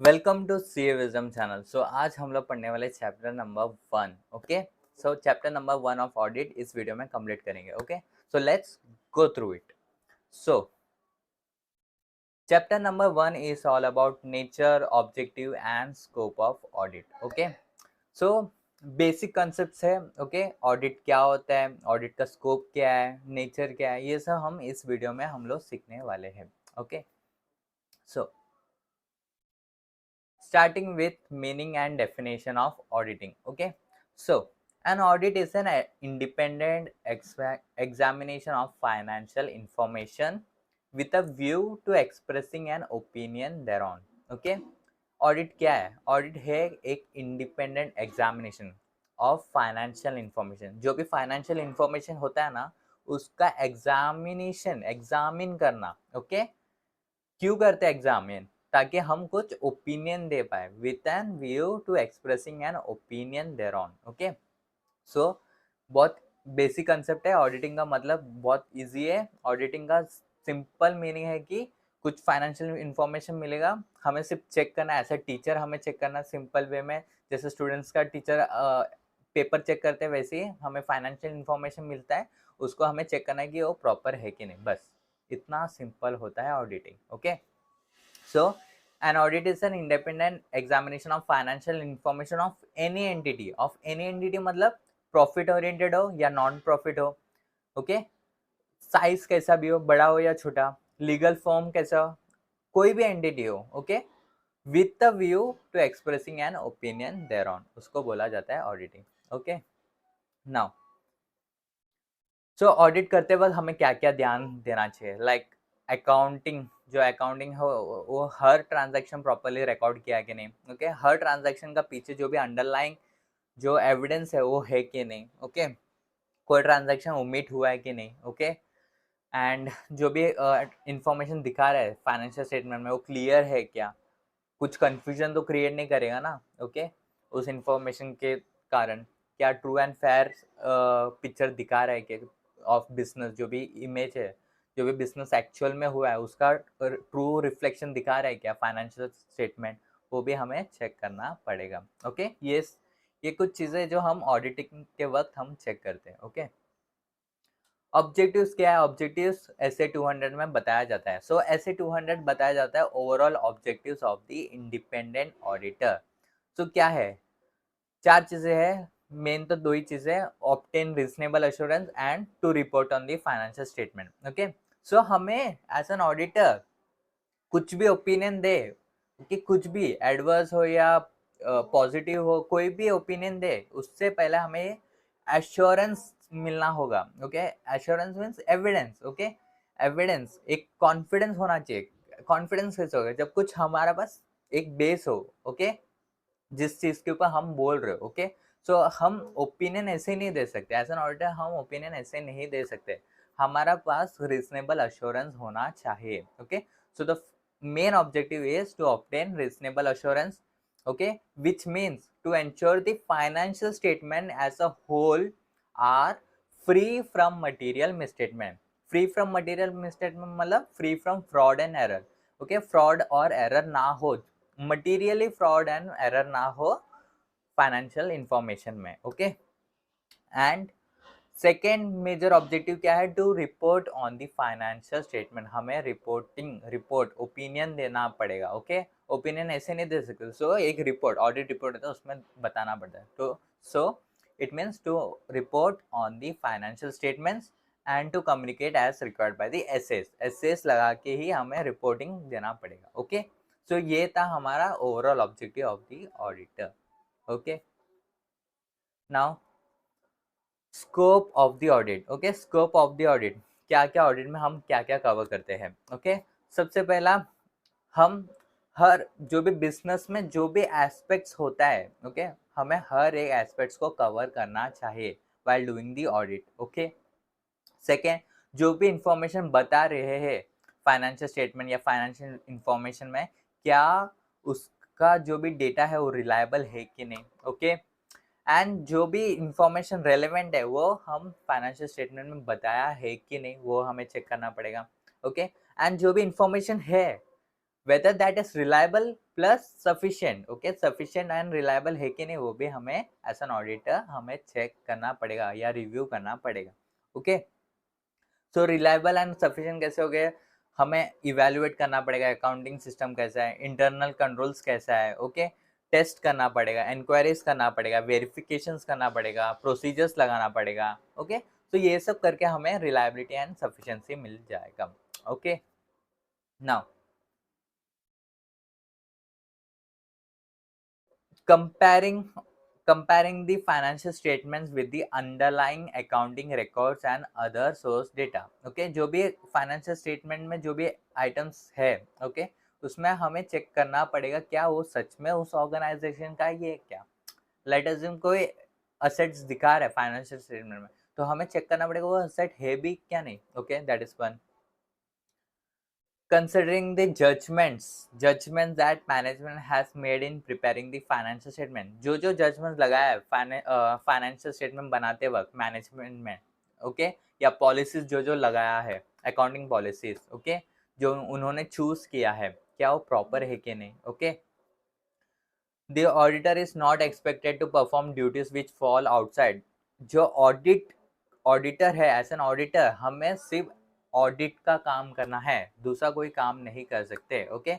Welcome to C wisdom channel. So आज हम लोग पढ़ने वाले chapter number 1। Okay, so chapter number 1 of audit इस वीडियो में कंप्लीट करेंगे। Okay, so let's go through it. So chapter number 1 is all about nature, objective and scope of audit. Okay, so basic concepts है। Okay, audit क्या होता है, audit का scope क्या है, नेचर क्या है, ये सब हम इस वीडियो में हम लोग सीखने वाले हैं। Okay, so starting with meaning and definition of auditing. Okay, so an audit is an independent examination of financial information with a view to expressing an opinion thereon. Okay, audit क्या है? Audit है एक independent examination of financial information. जो भी financial information होता है ना, उसका एग्जामिन करना। ओके, क्यों करते हैं एग्जामिन? ताकि हम कुछ ओपिनियन दे पाए with an view to expressing an opinion there okay. So, सो बहुत बेसिक कंसेप्ट है। ऑडिटिंग का मतलब बहुत इजी है। ऑडिटिंग का सिंपल मीनिंग है कि कुछ फाइनेंशियल इंफॉर्मेशन मिलेगा, हमें सिर्फ चेक करना है। ऐसा टीचर हमें चेक करना सिंपल वे में, जैसे स्टूडेंट्स का टीचर पेपर चेक करते हैं, वैसे ही हमें फाइनेंशियल इंफॉर्मेशन मिलता है, उसको हमें चेक करना है कि वो प्रॉपर है कि नहीं। बस इतना सिंपल होता है auditing. Okay, so, an audit is an independent examination of financial information of any entity. Of any entity मतलब प्रॉफिट ओरिएंटेड हो या नॉन प्रॉफिट हो। ओके, साइज कैसा भी हो, बड़ा हो या छोटा, लीगल फॉर्म कैसा हो, कोई भी एंटिटी हो। Okay, with the view to expressing an opinion there on, उसको बोला जाता है auditing. Okay, now so audit करते वक्त हमें क्या क्या ध्यान देना चाहिए? लाइक अकाउंटिंग, जो अकाउंटिंग हो वो हर ट्रांजैक्शन प्रॉपरली रिकॉर्ड किया कि नहीं। ओके, हर ट्रांजैक्शन का पीछे जो भी अंडरलाइंग जो एविडेंस है वो है कि नहीं। ओके, कोई ट्रांजैक्शन ओमिट हुआ है कि नहीं। ओके, एंड जो भी इंफॉर्मेशन दिखा रहा है फाइनेंशियल स्टेटमेंट में वो क्लियर है क्या, कुछ कंफ्यूजन तो क्रिएट नहीं करेगा ना। ओके, उस इंफॉर्मेशन के कारण क्या ट्रू एंड फेयर पिक्चर दिखा रहा है कि ऑफ बिजनेस, जो भी इमेज है, जो भी बिजनेस एक्चुअल में हुआ है उसका ट्रू रिफ्लेक्शन दिखा रहा है क्या फाइनेंशियल स्टेटमेंट, वो भी हमें चेक करना पड़ेगा। ओके, ये कुछ चीज़ें जो हम ऑडिटिंग के वक्त हम चेक करते हैं। ओके, ऑब्जेक्टिव्स क्या है? ऑब्जेक्टिव्स एसए 200 में बताया जाता है। सो एसए 200 बताया जाता है overall objectives of the independent auditor. So क्या है? चार चीजें हैं, मेन तो दो ही चीजें, obtain reasonable assurance and to report on the financial statement. Okay, so हमें एज एन ऑडिटर कुछ भी ओपिनियन दे, कि कुछ भी एडवर्स हो या पॉजिटिव हो, कोई भी ओपिनियन दे, उससे पहले हमें एश्योरेंस मिलना होगा। Okay, assurance means evidence. Okay, evidence, एक कॉन्फिडेंस होना चाहिए। कॉन्फिडेंस कैसे होगा? जब कुछ हमारा पास एक बेस हो। ओके, जिस चीज के ऊपर हम बोल रहे हो। ओके, सो हम ओपिनियन ऐसे नहीं दे सकते। एज एन ऑडिटर हम ओपिनियन ऐसे नहीं दे सकते, हमारा पास रीजनेबल अश्योरेंस होना चाहिए। Okay, so the main objective is to obtain reasonable assurance. Okay, which means to ensure the financial statement as a whole are free from material misstatement. Free from material misstatement मतलब free from fraud and error. Okay, fraud और error ना हो, materially fraud and error ना हो financial information में। Okay, and second major objective क्या है? To report on the financial statement. हमें रिपोर्ट ओपिनियन देना पड़ेगा। ओके, ओपिनियन ऐसे नहीं दे सकते। सो एक रिपोर्ट, ऑडिट रिपोर्ट होता है, उसमें बताना पड़ता है। तो so it means to report on the financial statements and to communicate as required by the SS लगा के ही हमें रिपोर्टिंग देना पड़ेगा। ओके, सो ये था हमारा overall objective of the auditor. Okay, now scope of the audit. Okay, scope of the audit, क्या क्या ऑडिट में हम क्या क्या कवर करते हैं। ओके, सबसे पहला हम हर जो भी बिजनेस में जो भी एस्पेक्ट्स होता है, ओके, हमें हर एक एस्पेक्ट्स को कवर करना चाहिए while doing the audit. Okay, second, जो भी इंफॉर्मेशन बता रहे हैं फाइनेंशियल स्टेटमेंट या फाइनेंशियल इंफॉर्मेशन में, क्या उसका जो भी डेटा है वो रिलायबल है कि नहीं। ओके, एंड जो भी इंफॉर्मेशन रेलेवेंट है वो हम फाइनेंशियल स्टेटमेंट में बताया है कि नहीं, वो हमें चेक करना पड़ेगा। ओके, एंड जो भी इंफॉर्मेशन है whether that is reliable plus sufficient, okay, sufficient and reliable है कि नहीं वो भी हमें एज एन ऑडिटर हमें चेक करना पड़ेगा या रिव्यू करना पड़ेगा, okay. So reliable and sufficient कैसे हो गए, हमें इवेल्युएट करना पड़ेगा अकाउंटिंग सिस्टम कैसा है, इंटरनल कंट्रोल्स कैसा है, ओके, टेस्ट करना पड़ेगा, इंक्वायरीज करना पड़ेगा, वेरिफिकेशंस करना पड़ेगा, प्रोसीजर्स लगाना पड़ेगा, ओके। तो ये सब करके हमें रिलायबिलिटी एंड सफिशिएंसी मिल जाएगा, okay. Now comparing comparing the financial statements with the underlying accounting records and other source data, okay, जो भी फाइनेंशियल स्टेटमेंट में जो भी आइटम्स है, ओके, उसमें हमें चेक करना पड़ेगा क्या वो सच में उस ऑर्गेनाइजेशन का ही है क्या। लेट अज्यूम कोई असेट्स दिखा रहा है फाइनेंशियल स्टेटमेंट में, तो हमें चेक करना पड़ेगा वो असेट है भी क्या नहीं, okay, that is one. Considering the judgments that management has made in preparing the financial statement, जो judgments लगाया है फाइनेंशियल स्टेटमेंट बनाते वक्त मैनेजमेंट में, ओके, या पॉलिसीज जो लगाया है अकाउंटिंग पॉलिसीज, ओके, जो उन्होंने चूज किया है क्या वो प्रॉपर है कि नहीं, okay. The auditor is not expected to perform duties which fall outside, जो ऑडिटर है एज एन ऑडिटर हमें सिर्फ ऑडिट का काम करना है, दूसरा कोई काम नहीं कर सकते, ओके।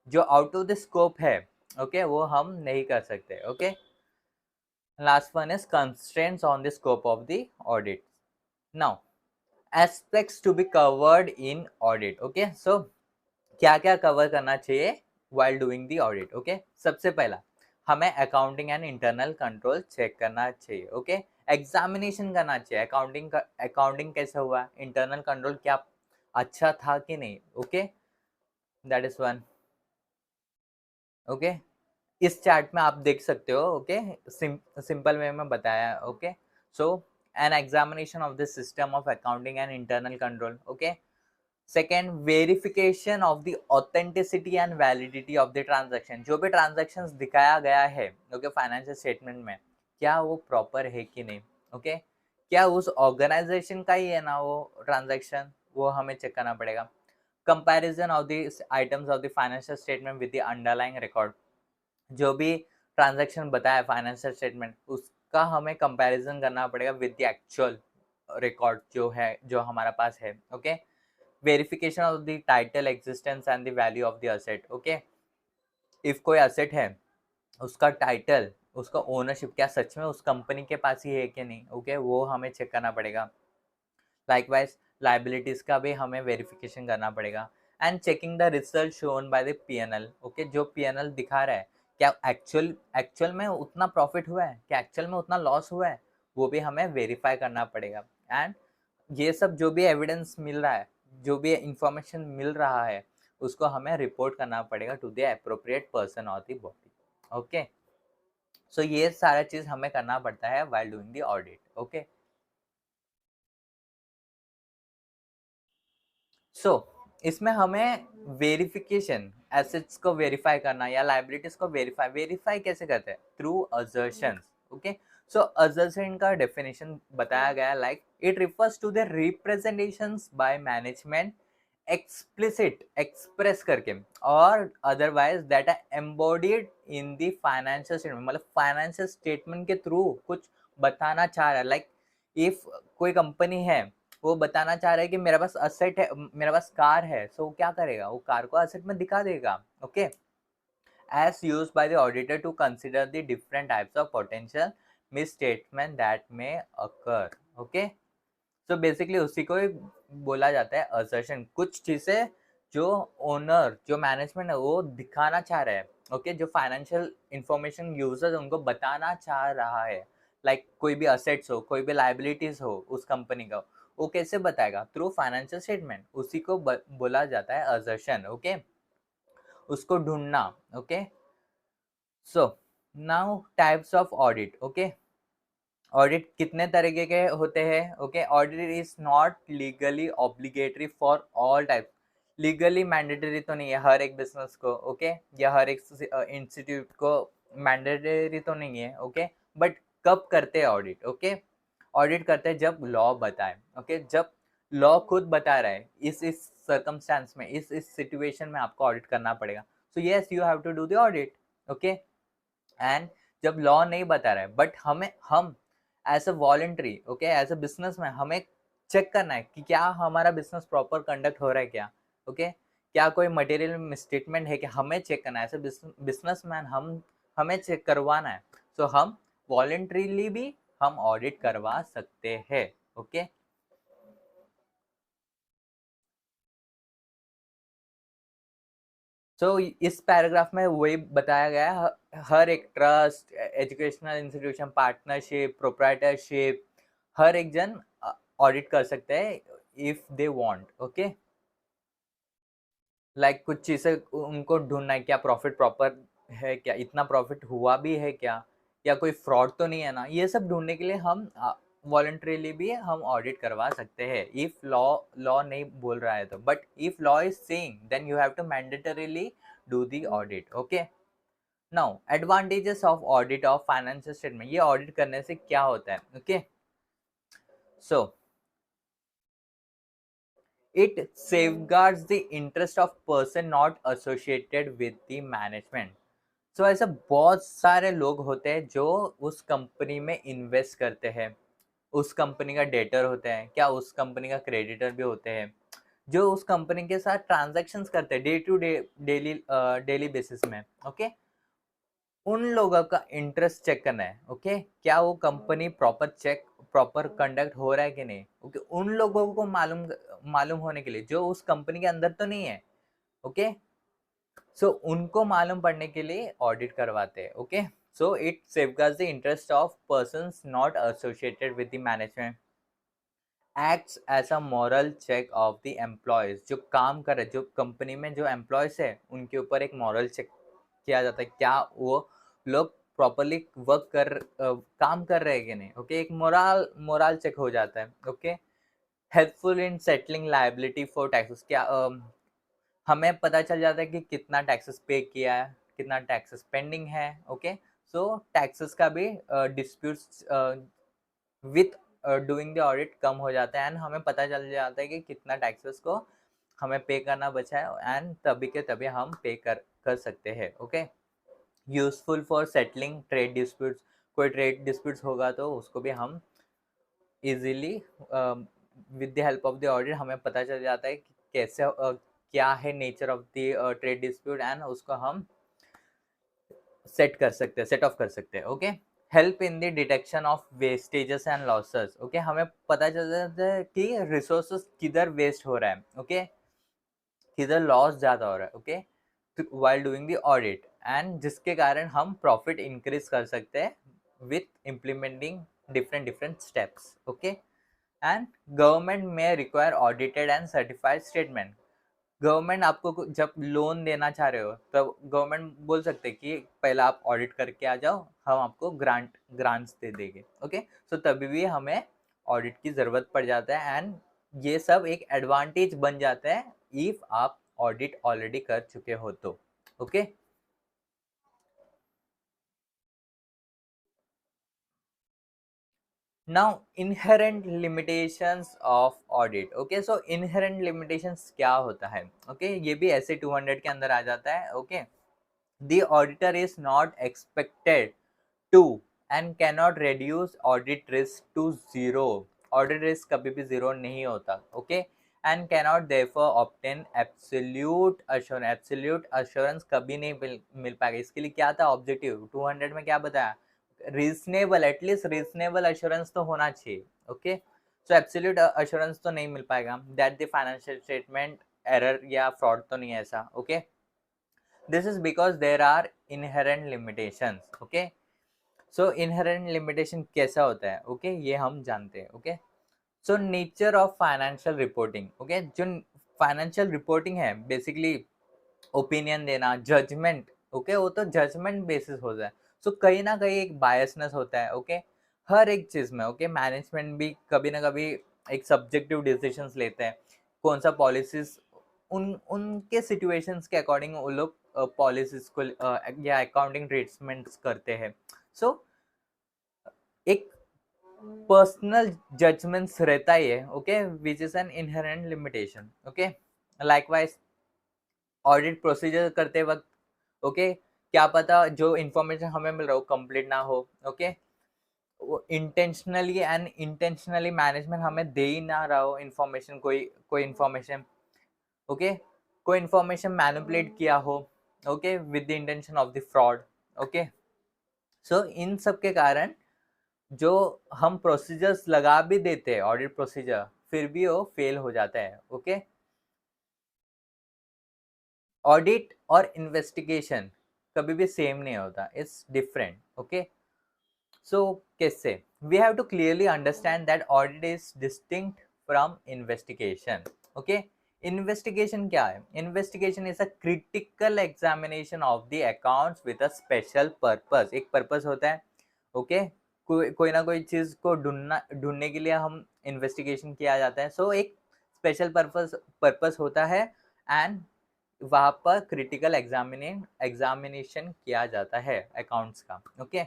जो आउट ऑफ द स्कोप है, ओके, वो हम नहीं कर सकते, okay. Last one is constraints on the scope of the audit. Now aspects to be covered in audit, okay. So क्या क्या कवर करना चाहिए while doing the audit, okay. सबसे पहला हमें accounting and internal control check करना चाहिए, okay. Examination करना चाहिए अकाउंटिंग कैसा हुआ, इंटरनल कंट्रोल क्या अच्छा था कि नहीं, okay, that is one, okay. इस चार्ट में आप देख सकते हो, ओके, सिंपल वे में बताया, okay. So an examination of the system of accounting and internal control, okay. Second, verification of the authenticity and validity of the transaction, जो भी ट्रांजैक्शंस दिखाया गया है, ओके, फाइनेंशियल स्टेटमेंट में क्या वो प्रॉपर है कि नहीं, ओके, क्या उस ऑर्गेनाइजेशन का ही है ना वो ट्रांजैक्शन, वो हमें चेक करना पड़ेगा। Comparison of the items of the financial statement with the underlying record, जो भी ट्रांजैक्शन बताया फाइनेंशियल स्टेटमेंट उसका हमें कंपैरिजन करना पड़ेगा विद द एक्चुअल रिकॉर्ड जो है जो हमारा पास है, okay. Verification of the title existence and the value of the asset, okay. If कोई असेट है उसका टाइटल उसका ओनरशिप क्या सच में उस कंपनी के पास ही है कि नहीं, ओके, वो हमें चेक करना पड़ेगा। लाइकवाइज लाइबिलिटीज का भी हमें वेरिफिकेशन करना पड़ेगा and checking the result shown by the PNL, okay, जो पीएनएल दिखा रहा है क्या एक्चुअल में उतना प्रॉफिट हुआ है, क्या एक्चुअल में उतना लॉस हुआ है, वो भी हमें वेरीफाई करना पड़ेगा। एंड ये सब जो भी एविडेंस मिल रहा है, जो भी इंफॉर्मेशन मिल रहा है, उसको हमें रिपोर्ट करना पड़ेगा to the appropriate person of the body, okay. So ये सारा चीज हमें करना पड़ता है while doing the audit, okay. So इसमें हमें वेरिफिकेशन एसेट्स को वेरीफाई करना या लाइबिलिटीज को वेरीफाई कैसे करते हैं, थ्रू अजर्शंस, ओके। सो अजर्शन का डेफिनेशन बताया गया like it refers to the representations by management explicit express करके और otherwise that are embodied in the financial statement, मतलब फाइनेंशियल स्टेटमेंट के थ्रू कुछ बताना चाह रहा है। लाइक इफ कोई कंपनी है वो बताना चाह रहा है कि मेरे पास असेट है, मेरे पास कार है, सो क्या करेगा वो कार को असेट में दिखा देगा, okay. As used by the auditor to consider the different types of potential misstatement that may occur, okay. So basically उसी को ही बोला जाता है असर्शन, कुछ चीजें जो ओनर जो मैनेजमेंट है वो दिखाना चाह रहा है, ओके, जो फाइनेंशियल इंफॉर्मेशन यूजर्स उनको बताना चाह रहा है। लाइक कोई भी असेट्स हो, कोई भी लाइबिलिटीज हो उस कंपनी का, वो कैसे बताएगा, थ्रू फाइनेंशियल स्टेटमेंट, उसी को बोला जाता है असर्शन, ओके, उसको ढूंढना, okay. So now types of audit, okay. Audit कितने तरीके के होते हैं, okay. Audit is not legally obligatory for all type, legally mandatory तो नहीं है हर एक बिजनेस को, ओके, या हर एक इंस्टीट्यूट को मैंडेटरी तो नहीं है, ओके। बट कब करते हैं ऑडिट, ओके, ऑडिट करते हैं जब लॉ बताए, ओके, जब लॉ खुद बता रहा है इस सर्कमस्टांस में, इस सिचुएशन में आपको ऑडिट करना पड़ेगा, so yes you have to do the audit, okay. And जब लॉ नहीं बता रहा है बट हम as a voluntary, okay, as a business में हमें चेक करना है कि क्या हमारा बिजनेस प्रॉपर कंडक्ट हो रहा है क्या, ओके, क्या कोई मटेरियल मिसस्टेटमेंट है कि हमें चेक करना है एज अ बिजनेसमैन, हमें चेक करवाना है, सो हम वॉलंटरीली भी हम ऑडिट करवा सकते हैं, ओके। सो इस पैराग्राफ में वही बताया गया है, हर एक trust, educational institution, partnership, proprietorship, हर एक जन ऑडिट कर सकते हैं if they want, okay. Like कुछ चीज़ें उनको ढूंढना है, क्या प्रॉफिट प्रॉपर है, क्या इतना प्रॉफिट हुआ भी है क्या, या कोई फ्रॉड तो नहीं है ना, ये सब ढूंढने के लिए हम वॉलंटरीली भी हम ऑडिट करवा सकते हैं इफ लॉ लॉ नहीं बोल रहा है तो, but if law is saying then you have to mandatorily do the audit, okay. Now advantages of audit of financial statement, ये ऑडिट करने से क्या होता है, okay. So it safeguards the interest of person not associated with the management. So ऐसा बहुत सारे लोग होते हैं जो उस कंपनी में इन्वेस्ट करते हैं, उस कंपनी का डेटर होते हैं, क्या उस कंपनी का क्रेडिटर भी होते हैं, जो उस कंपनी के साथ ट्रांजैक्शंस करते हैं day to day, daily basis में, ओके। उन लोगों का इंटरेस्ट चेक करना है, ओके, क्या वो कंपनी प्रॉपर कंडक्ट हो रहा है कि नहीं, ओके। उन लोगों को मालूम मालूम होने के लिए जो उस कंपनी के अंदर तो नहीं है, ओके। सो उनको मालूम पड़ने के लिए ऑडिट करवाते हैं, okay. So it safeguards the interest of persons not associated with the management, acts as a moral check of the employees, जो काम कर रहे, जो कंपनी में जो एम्प्लॉयज है उनके ऊपर एक मॉरल चेक किया जाता है, क्या वो लोग प्रॉपरली काम कर रहे हैं कि नहीं, ओके। एक मोरल चेक हो जाता है, okay. Helpful in settling liability for taxes, क्या हमें पता चल जाता है कि कितना टैक्सेस पे किया है, कितना टैक्सेस पेंडिंग है, ओके। सो टैक्सेस का भी disputes with doing the audit कम हो जाता है, एंड हमें पता चल जाता है कि कितना टैक्सेस को हमें पे करना बचा है, एंड तभी के तभी हम पे कर सकते हैं, okay. Useful for settling trade disputes, कोई ट्रेड डिस्प्यूट्स होगा तो उसको भी हम easily with the help of the audit हमें पता चल जाता है कि कैसे क्या है nature of the trade dispute, and उसको हम सेट ऑफ कर सकते हैं, okay. Help in the detection of vestiges and losses, okay. हमें पता चल जाता है कि रिसोर्सेस किधर वेस्ट हो रहा है, ओके, किधर लॉस ज़्यादा हो रहा है, okay, while doing the audit, and जिसके कारण हम प्रॉफिट इंक्रीज कर सकते हैं with implementing different different steps, okay. And government में require audited and certified statement, government आपको जब लोन देना चाह रहे हो तब गवर्नमेंट बोल सकते हैं कि पहले आप ऑडिट करके आ जाओ, हम आपको ग्रांट्स दे देंगे, ओके। सो तभी भी हमें ऑडिट की ज़रूरत पड़ जाता है, एंड ये सब एक एडवांटेज बन जाता है इफ आप ऑडिट ऑलरेडी कर चुके हो तो, okay. Now inherent limitations of audit, okay. So inherent limitations क्या होता है, ओके, ये भी ऐसे 200 के अंदर आ जाता है, okay. The auditor is not expected to and cannot reduce audit risk to zero. Audit risk कभी भी zero नहीं होता, okay? And cannot therefore obtain absolute assurance. Absolute assurance कभी नहीं मिल पाएगा। इसके लिए क्या था ऑब्जेक्टिव 200 में क्या बताया, रीजनेबल, एटलीस्ट रीजनेबल अश्योरेंस तो होना चाहिए, ओके। सो एब्सोल्यूट अश्योरेंस तो नहीं मिल पाएगा that the financial statement error या फ्रॉड तो नहीं है ऐसा, okay. This is because there are inherent limitations, okay. So inherent limitation कैसा होता है, okay, ये हम जानते हैं, okay. So nature of financial reporting, okay, जो फाइनेंशियल रिपोर्टिंग है बेसिकली ओपिनियन देना, जजमेंट, ओके, वो तो जजमेंट बेसिस होता है। सो कहीं ना कहीं एक बायसनेस होता है, ओके, हर एक चीज़ में, ओके। मैनेजमेंट भी कभी ना कभी एक सब्जेक्टिव डिसीजंस लेते हैं, कौन सा पॉलिसीज उनके सिचुएशंस के अकॉर्डिंग वो लोग पॉलिसीज को या अकाउंटिंग ट्रीटमेंट्स करते हैं। सो एक पर्सनल जजमेंट्स रहता ही है, okay, which is an inherent limitation, okay. Likewise audit procedure करते वक्त, ओके, क्या पता जो इन्फॉर्मेशन हमें मिल रहा हो कंप्लीट ना हो, ओके, वो इंटेंशनली एंड इंटेंशनली मैनेजमेंट हमें दे ही ना रहा हो इन्फॉर्मेशन, कोई कोई इन्फॉर्मेशन, ओके, कोई इन्फॉर्मेशन मैनिपुलेट किया हो, okay, with the intention of the fraud, okay. So इन सब के कारण जो हम प्रोसीजर्स लगा भी देते हैं ऑडिट प्रोसीजर, फिर भी वो फेल हो जाता है, ओके। ऑडिट और इन्वेस्टिगेशन कभी भी सेम नहीं होता, इट्स डिफरेंट, ओके। सो कैसे, we have to clearly understand that audit is distinct from investigation, okay. Investigation क्या है? Investigation is a critical examination of the accounts with a special purpose. एक purpose होता है, okay, कोई ना कोई चीज को ढूंढने के लिए हम इन्वेस्टिगेशन किया जाता है। सो एक स्पेशल पर्पस होता है, एंड वहाँ पर क्रिटिकल एग्जामिनेशन किया जाता है अकाउंट्स का, ओके।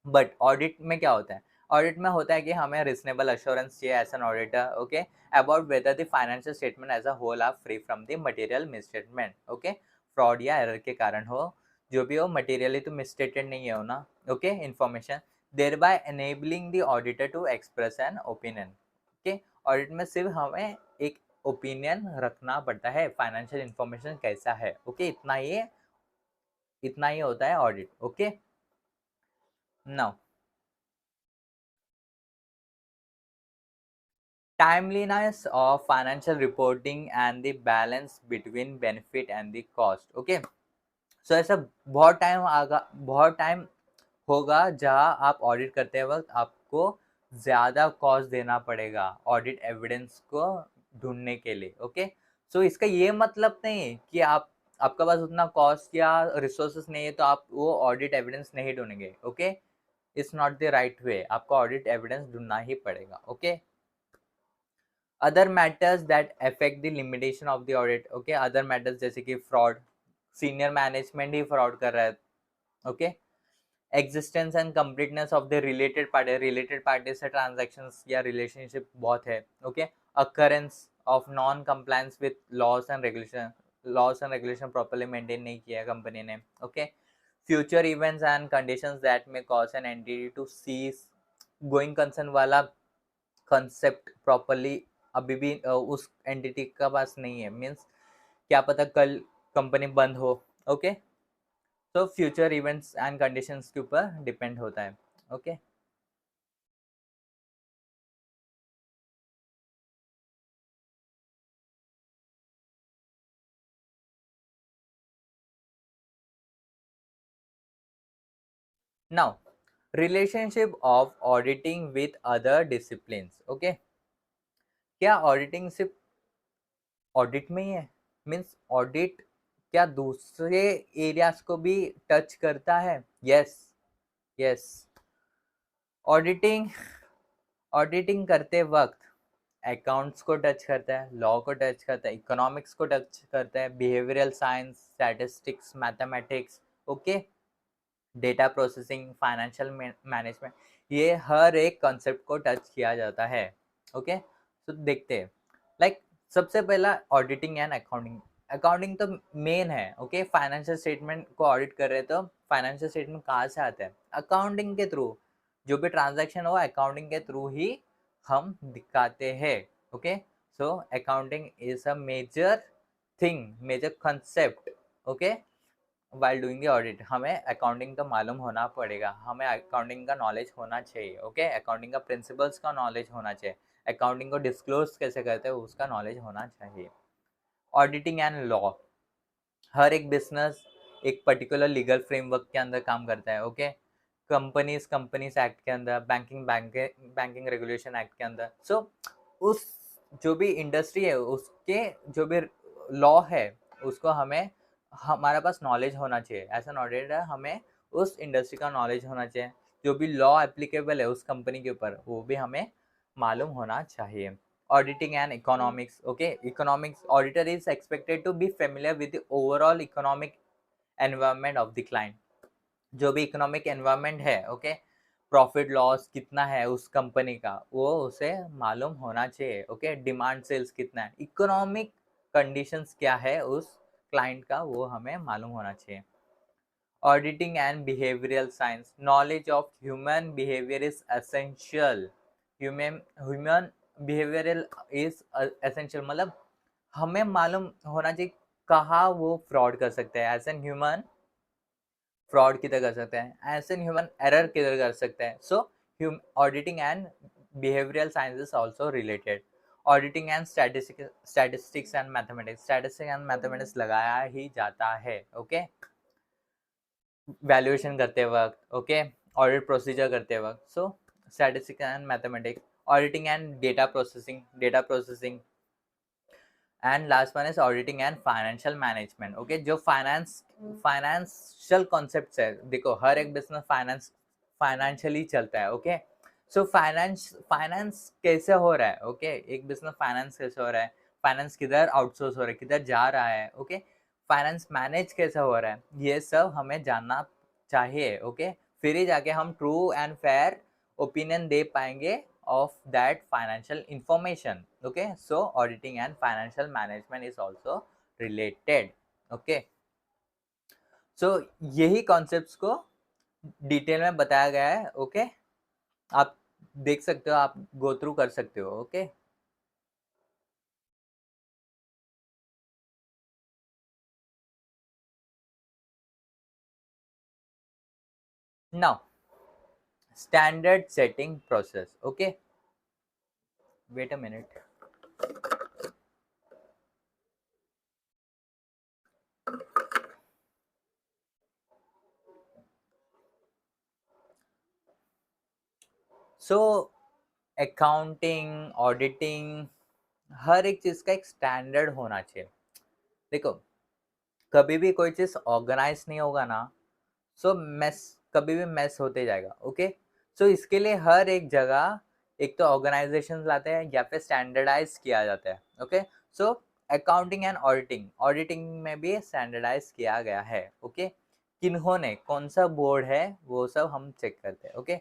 बट ऑडिट में क्या होता है? ऑडिट में होता है कि हमें रिजनेबल अश्योरेंस चाहिए as an auditor, okay, about whether the financial statement as a whole are free from the material misstatement, okay. Fraud या एरर के कारण हो, जो भी हो, मटेरियली तो मिसस्टेटेड नहीं है ना, okay, information, thereby enabling the auditor to express an opinion, okay. Audit में सिर्फ हमें एक ओपिनियन रखना पड़ता है, फाइनेंशियल इन्फॉर्मेशन कैसा है, ओके, इतना ही होता है audit, okay. Now timeliness of financial reporting and the balance between benefit and the cost, okay। so ऐसा बहुत टाइम होगा जहां आप ऑडिट करते वक्त आपको ज्यादा कॉस्ट देना पड़ेगा ऑडिट एविडेंस को ढूंढने के लिए, ओके। सो इसका ये मतलब नहीं कि आपका पास उतना कॉस्ट या रिसोर्सेस नहीं है तो आप वो ऑडिट एविडेंस नहीं ढूंढेंगे, okay. It's not the right way, आपको ऑडिट एविडेंस ढूंढना ही पड़ेगा, okay. Other matters that affect the limitation of the audit, okay, other matters जैसे कि फ्रॉड, सीनियर मैनेजमेंट ही फ्रॉड कर रहा है, okay. Existence and completeness of the related party से transactions या रिलेशनशिप बहुत है, okay. Occurrence of non compliance with loss and regulation properly maintain नहीं किया कंपनी ने, okay. Future events and conditions that may cause an entity to cease going concern वाला concept properly अभी भी उस एंटिटी का पास नहीं है, मीन्स क्या पता कल कंपनी बंद हो, ओके। तो फ्यूचर इवेंट्स एंड कंडीशंस के ऊपर डिपेंड होता है, okay. Now relationship of auditing with other disciplines, okay. क्या ऑडिटिंग सिर्फ ऑडिट में ही है? मीन्स ऑडिट क्या दूसरे एरियाज को भी टच करता है? Yes, yes. ऑडिटिंग ऑडिटिंग करते वक्त अकाउंट्स को टच करता है, लॉ को टच करता है, इकोनॉमिक्स को टच करता है, behavioural science, statistics, mathematics, okay, data processing, financial management, ये हर एक कॉन्सेप्ट को टच किया जाता है, ओके। तो देखते हैं, लाइक सबसे पहला ऑडिटिंग एंड अकाउंटिंग। अकाउंटिंग तो मेन है, ओके। फाइनेंशियल स्टेटमेंट को ऑडिट कर रहे हैं तो फाइनेंशियल स्टेटमेंट कहाँ से आता है? अकाउंटिंग के थ्रू। जो भी ट्रांजैक्शन हो अकाउंटिंग के थ्रू ही हम दिखाते हैं, okay. So accounting is a major thing, major concept, okay. While doing the audit हमें अकाउंटिंग तो मालूम होना पड़ेगा, हमें अकाउंटिंग का नॉलेज होना चाहिए, ओके। अकाउंटिंग का प्रिंसिपल्स का नॉलेज होना चाहिए, अकाउंटिंग को डिस्क्लोज कैसे करते हैं उसका नॉलेज होना चाहिए। ऑडिटिंग एंड लॉ, हर एक बिजनेस एक पर्टिकुलर लीगल फ्रेमवर्क के अंदर काम करता है, ओके। कंपनीज एक्ट के अंदर, बैंकिंग रेगुलेशन एक्ट के अंदर। सो उस जो भी इंडस्ट्री है उसके जो भी लॉ है उसको हमें हमारे पास नॉलेज होना चाहिए, एज एन ऑडिटर हमें उस इंडस्ट्री का नॉलेज होना चाहिए, जो भी लॉ एप्लीकेबल है उस कंपनी के ऊपर वो भी हमें मालूम होना चाहिए। Auditing and economics, okay, economics auditor is expected to be familiar with the overall economic environment of the client, जो भी इकोनॉमिक एनवायरनमेंट है, ओके, प्रॉफिट लॉस कितना है उस कंपनी का, वो उसे मालूम होना चाहिए। ओके, डिमांड सेल्स कितना है, इकोनॉमिक कंडीशंस क्या है उस क्लाइंट का, वो हमें मालूम होना चाहिए। Auditing and behavioural science, knowledge of human behaviour is essential. Human behavioural is essential, मतलब हमें मालूम होना चाहिए कहाँ वो फ्रॉड कर सकते हैं। एज एन ह्यूमन फ्रॉड किधर कर सकते हैं, एज एन ह्यूमन एरर किधर कर सकते हैं। So auditing and behavioural science is also related. Auditing and statistics and mathematics, statistics and mathematics लगाया ही जाता है। ओके, वैल्यूएशन करते वक्त, ओके, ऑडिट प्रोसीजर करते वक्त। So statistics and mathematics, auditing and data processing and last one is auditing and financial management. Okay, जो financial concepts है, देखो हर एक बिजनेस फाइनेंशियली चलता है। ओके, सो फाइनेंस कैसे हो रहा है, ओके, एक बिजनेस फाइनेंस कैसे हो रहा है, फाइनेंस किधर आउटसोर्स हो रहा है, किधर जा रहा है, ओके, फाइनेंस मैनेज कैसे हो रहा है, ये सब हमें जानना चाहिए। ओके, फिर ही जाके हम ट्रू एंड फेयर ओपिनियन दे पाएंगे of that financial information. Okay, so auditing and financial management is also related. Okay, so यही concepts को डिटेल में बताया गया है। ओके, आप देख सकते हो, आप गो थ्रू कर सकते हो। Okay, now standard setting process. Okay, wait a minute. So accounting, auditing, हर एक चीज का एक स्टैंडर्ड होना चाहिए। देखो, कभी भी कोई चीज ऑर्गेनाइज नहीं होगा ना, सो मेस कभी भी मेस होते जाएगा। ओके, सो इसके लिए हर एक जगह एक तो ऑर्गेनाइजेशन लाते हैं या फिर स्टैंडर्डाइज किया जाता है। Okay, so accounting and auditing में भी स्टैंडर्डाइज किया गया है। ओके, किन्होंने, कौन सा बोर्ड है, वो सब हम चेक करते हैं। Okay,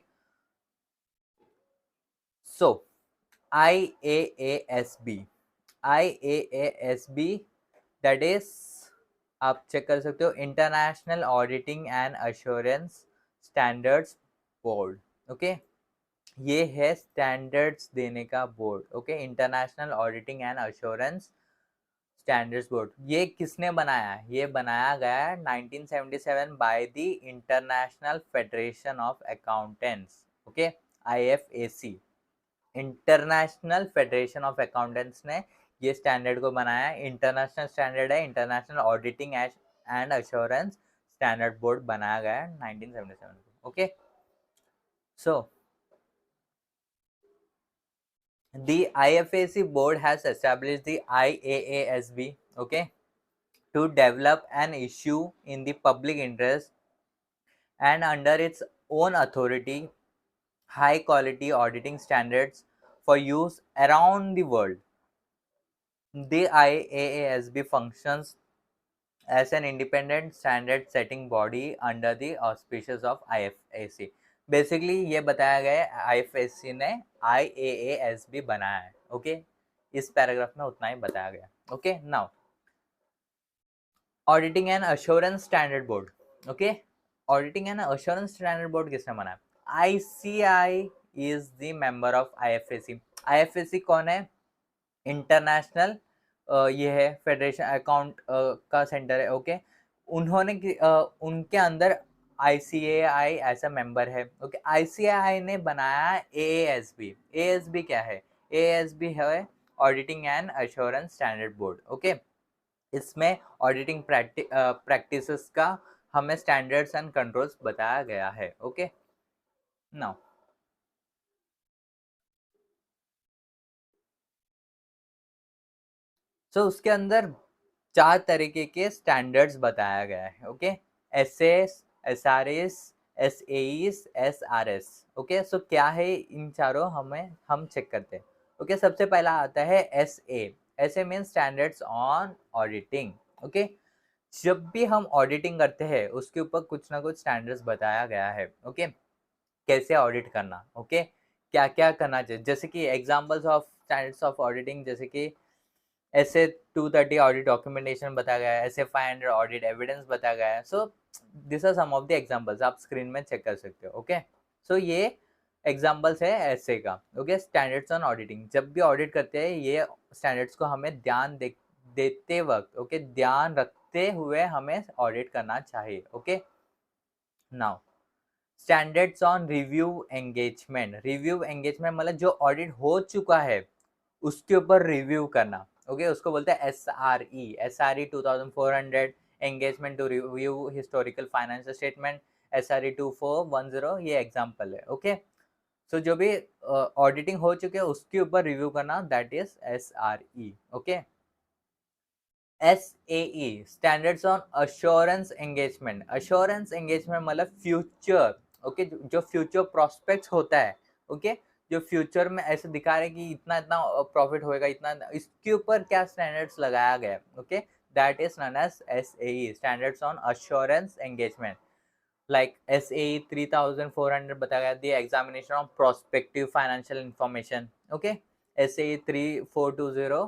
so IAASB, IAASB, that is, आप चेक कर सकते हो, international auditing and assurance standards board. Okay, ये है स्टैंडर्ड्स देने का board. Okay, international auditing and assurance standards board, ये किसने बनाया है, ये बनाया गया है 1977 by the international federation of accountants. Okay, IFAC, international federation of accountants ने ये स्टैंडर्ड को बनाया है। इंटरनेशनल स्टैंडर्ड है, international auditing and assurance standard board बनाया गया है 1977 को। Okay, so the IFAC board has established the IAASB, okay, to develop an issue in the public interest and under its own authority high quality auditing standards for use around the world. The IAASB functions as an independent standard setting body under the auspices of IFAC. Basically ये बताया गया है, IFAC ने IAASB बनाया है। Okay, इस paragraph में उतना ही बताया गया। Okay, now auditing and assurance standard board. Okay, auditing and assurance standard board किसने बनाया, ICI is the member of IFAC। IFAC कौन है, इंटरनेशनल, ये है फेडरेशन अकाउंट का सेंटर है। ओके, उन्होंने उनके अंदर ICAI ऐसा मेंबर है। ओके, ICAI ने बनाया AASB। AASB क्या है, AASB है auditing and assurance standard board. Okay, इसमें ऑडिटिंग प्रैक्टिसेस का हमें स्टैंडर्ड्स एंड कंट्रोल्स बताया गया है। ओके, नाउ सो उसके अंदर 4 तरीके के स्टैंडर्ड्स बताया गया है। Okay, SS, SRS, SAEs, SRS। Okay, so क्या है इन चारों, हम चेक करते हैं। ओके, सबसे पहला आता है SA। SA mean standards on auditing. Okay, जब भी हम ऑडिटिंग करते हैं उसके ऊपर कुछ ना कुछ स्टैंडर्ड्स बताया गया है। ओके, कैसे ऑडिट करना, ओके क्या क्या करना चाहिए, जैसे कि examples of standards of auditing, जैसे कि ऐसे 230 ऑडिट डॉक्यूमेंटेशन बताया गया है, ऐसे 500 ऑडिट एविडेंस बताया गया है। So this are some of the examples, आप स्क्रीन में चेक कर सकते हो। ओके सो ये एग्जांपल्स है ऐसे का। ओके स्टैंडर्ड्स ऑन ऑडिटिंग, जब भी ऑडिट करते हैं ये स्टैंडर्ड्स को हमें देते वक्त ओके ध्यान रखते हुए हमें ऑडिट करना चाहिए। Okay now standards on review engagement, review engagement मतलब जो ऑडिट हो चुका है उसके ऊपर रिव्यू करना। ओके उसको बोलते हैं S R E 2400 engagement to review historical financial statement, SRE 2410 ये एग्जांपल है। ओके सो जो भी ऑडिटिंग हो चुके हैं उसके ऊपर रिव्यू करना, that is SRE। Okay SAE standards on assurance engagement, assurance engagement मतलब फ्यूचर, ओके जो फ्यूचर प्रोस्पेक्ट्स होता है, ओके जो फ्यूचर में ऐसे दिखा रहे कि इतना इतना प्रॉफिट होएगा, इतना इसके ऊपर क्या स्टैंडर्ड्स लगाया गया, okay that is known as SAE standards on assurance engagement. like SAE 3400 बताया गया, the examination of prospective financial information, okay SAE 3420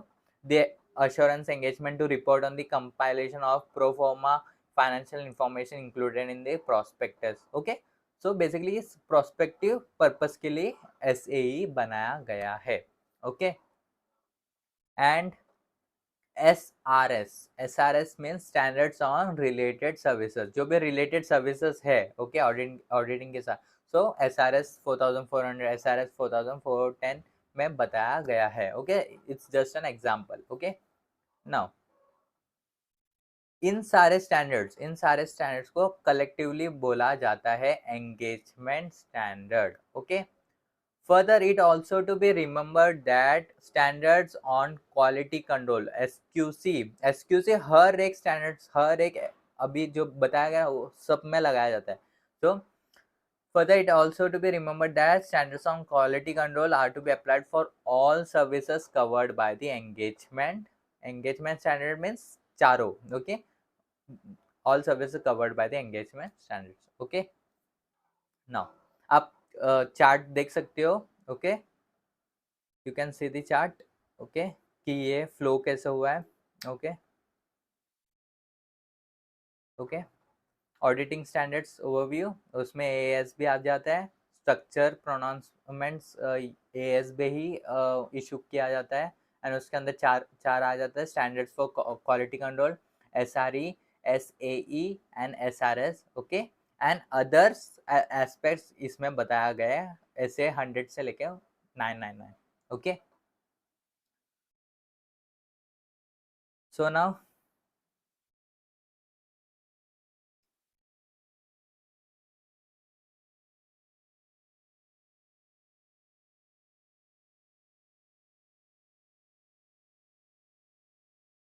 the assurance engagement to report on the compilation of pro forma financial information included in the prospectus। okay so basically इस prospective purpose के लिए SAE बनाया गया है। okay and SRS means standards on related services, जो भी related services है okay auditing के साथ। सो SRS 4400 SRS 4410 में बताया गया है। Okay it's just an example. Okay now in सारे स्टैंडर्ड्स को कलेक्टिवली बोला जाता है engagement standard. Okay Further, it also to be remembered that standards on quality control SQC हर एक standards हर एक अभी जो बताया गया वो सब में लगाया जाता है। So further, it also to be remembered that standards on quality control are to be applied for all services covered by the engagement standard means चारों okay all services covered by the engagement standards। okay now आप chart देख सकते हो। Okay you can see the chart. Okay कि ये flow कैसे हुआ है। Okay okay auditing standards overview, उसमें AS भी आ जाता है, स्ट्रक्चर प्रोनाउंसमेंट्स AS भी ही इशू किया जाता है एंड उसके अंदर चार आ जाता है standards for quality control SRE SAE and SRS। Okay and others aspects इसमें बताया गया है ऐसे 100 से लेके 999। Okay so now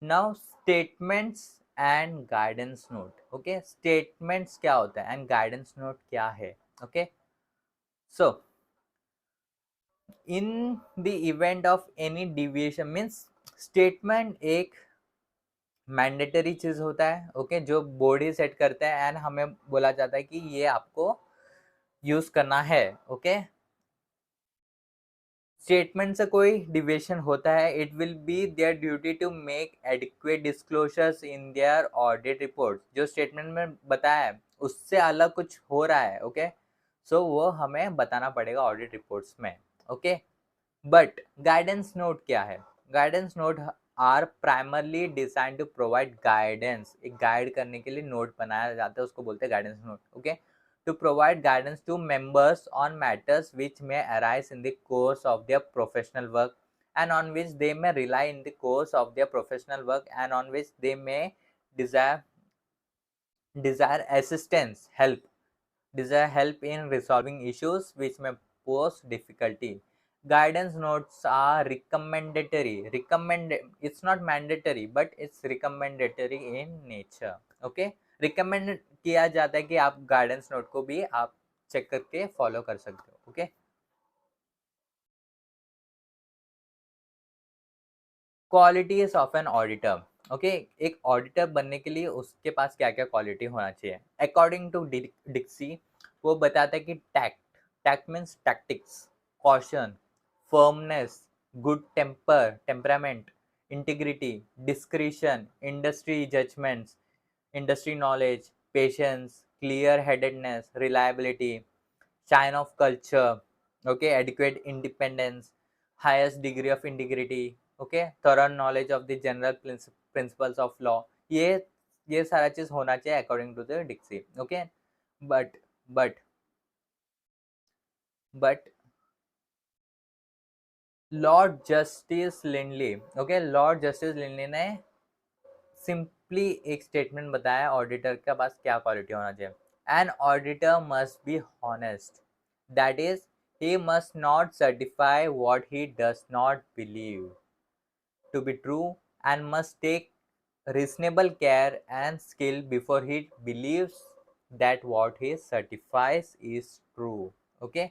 now statements and guidance note. Okay statements क्या होता है एंड गाइडेंस नोट क्या है। Okay so in the event of any deviation means statement एक मैंडेटरी चीज होता है ओके जो बोर्ड ही सेट करता है एंड हमें बोला जाता है कि ये आपको यूज करना है। ओके स्टेटमेंट से कोई डिविएशन होता है it will be their duty to make adequate disclosures in their audit report, जो स्टेटमेंट में बताया है उससे अलग कुछ हो रहा है ओके सो वो हमें बताना पड़ेगा ऑडिट रिपोर्ट्स में। ओके बट गाइडेंस नोट क्या है, guidance note are primarily design to provide guidance, एक गाइड करने के लिए नोट बनाया जाता है उसको बोलते हैं guidance note. Okay to provide guidance to members on matters which may arise in the course of their professional work and on which they may rely in the course of their professional work and on which they may desire assistance desire help in resolving issues which may pose difficulty। Guidance notes are it's not mandatory but it's recommendatory in nature। okay recommend किया जाता है कि आप guidance note को भी आप check करके follow कर सकते हो। Okay qualities of N auditor. Okay एक ऑडिटर बनने के लिए उसके पास क्या क्या क्वालिटी होना चाहिए अकॉर्डिंग टू डिक्सी, वो बताता है कि tact Tact means tactics, caution, firmness, good temper, temperament, integrity, discretion, industry judgments, industry knowledge, patience, clear headedness, reliability, shine of culture, okay, adequate independence, highest degree of integrity, okay, thorough knowledge of the general principles of law. ये सारा चीज होना चाहिए according to the Dicksee. Okay. But but but Lord Justice Lindley, okay, Lord Justice Lindley ने simply एक statement बताया auditor के पास क्या क्वालिटी होना चाहिए. An auditor must be honest, that is he must not certify what he does not believe to be true and must take reasonable care and skill before he believes that what he certifies is true. Okay.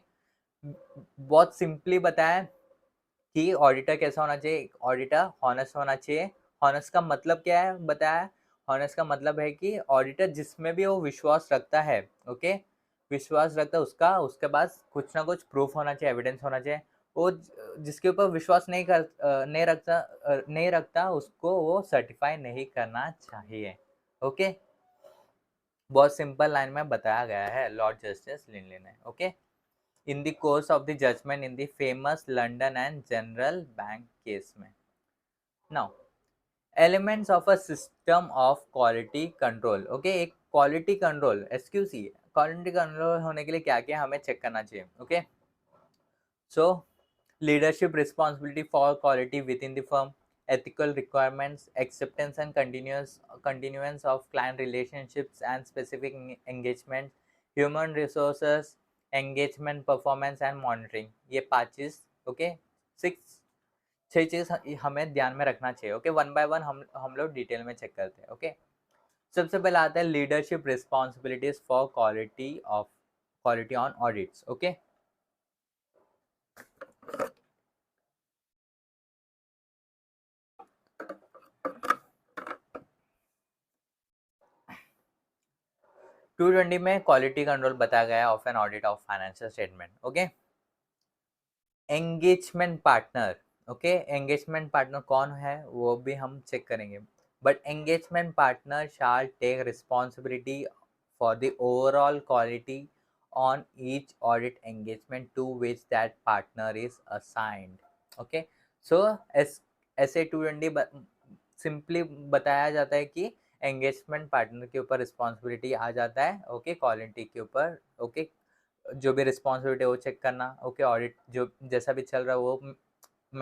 बहुत simply बताया कि auditor कैसा होना चाहिए. Auditor honest होना चाहिए. Honest का मतलब क्या है बताया. हॉनेस्ट का मतलब है कि ऑडिटर जिसमें भी वो विश्वास रखता है, ओके, विश्वास रखता है उसका, उसके पास कुछ ना कुछ प्रूफ होना चाहिए, एविडेंस होना चाहिए. वो जिसके ऊपर विश्वास नहीं रखता उसको वो सर्टिफाई नहीं करना चाहिए. ओके. बहुत सिंपल लाइन में बताया गया है लॉर्ड जस्टिस लिंडले ने. Okay. in the course of the judgment in the famous London and General Bank case में. Now, elements of a system of quality control. Okay, एक quality control, SQC, quality control होने के लिए क्या क्या हमें check करना चाहिए. Okay, so leadership responsibility for quality within the firm, ethical requirements, acceptance and continuance of client relationships and specific engagement, human resources, engagement, performance and monitoring. ये 5 चीज. ओके. 6 चीज हमें ध्यान में रखना चाहिए. ओके. वन बाय वन हम लोग डिटेल में चेक करते हैं. ओके. सबसे पहले आता है leadership responsibilities for quality on audits. Okay. 220 में क्वालिटी कंट्रोल बताया गया of an audit of financial statement. Okay. Engagement partner. Okay. Engagement partner कौन है वो भी हम चेक करेंगे. But engagement partner shall take responsibility for the overall quality on each audit engagement to which that partner is assigned. Okay, so SA 220 simply बताया जाता है कि एंगेजमेंट पार्टनर के ऊपर रिस्पॉन्सिबिलिटी आ जाता है. ओके. क्वालिटी के ऊपर. ओके. जो भी रिस्पॉन्सिबिलिटी है वो चेक करना. ओके. ऑडिट जो जैसा भी चल रहा है वो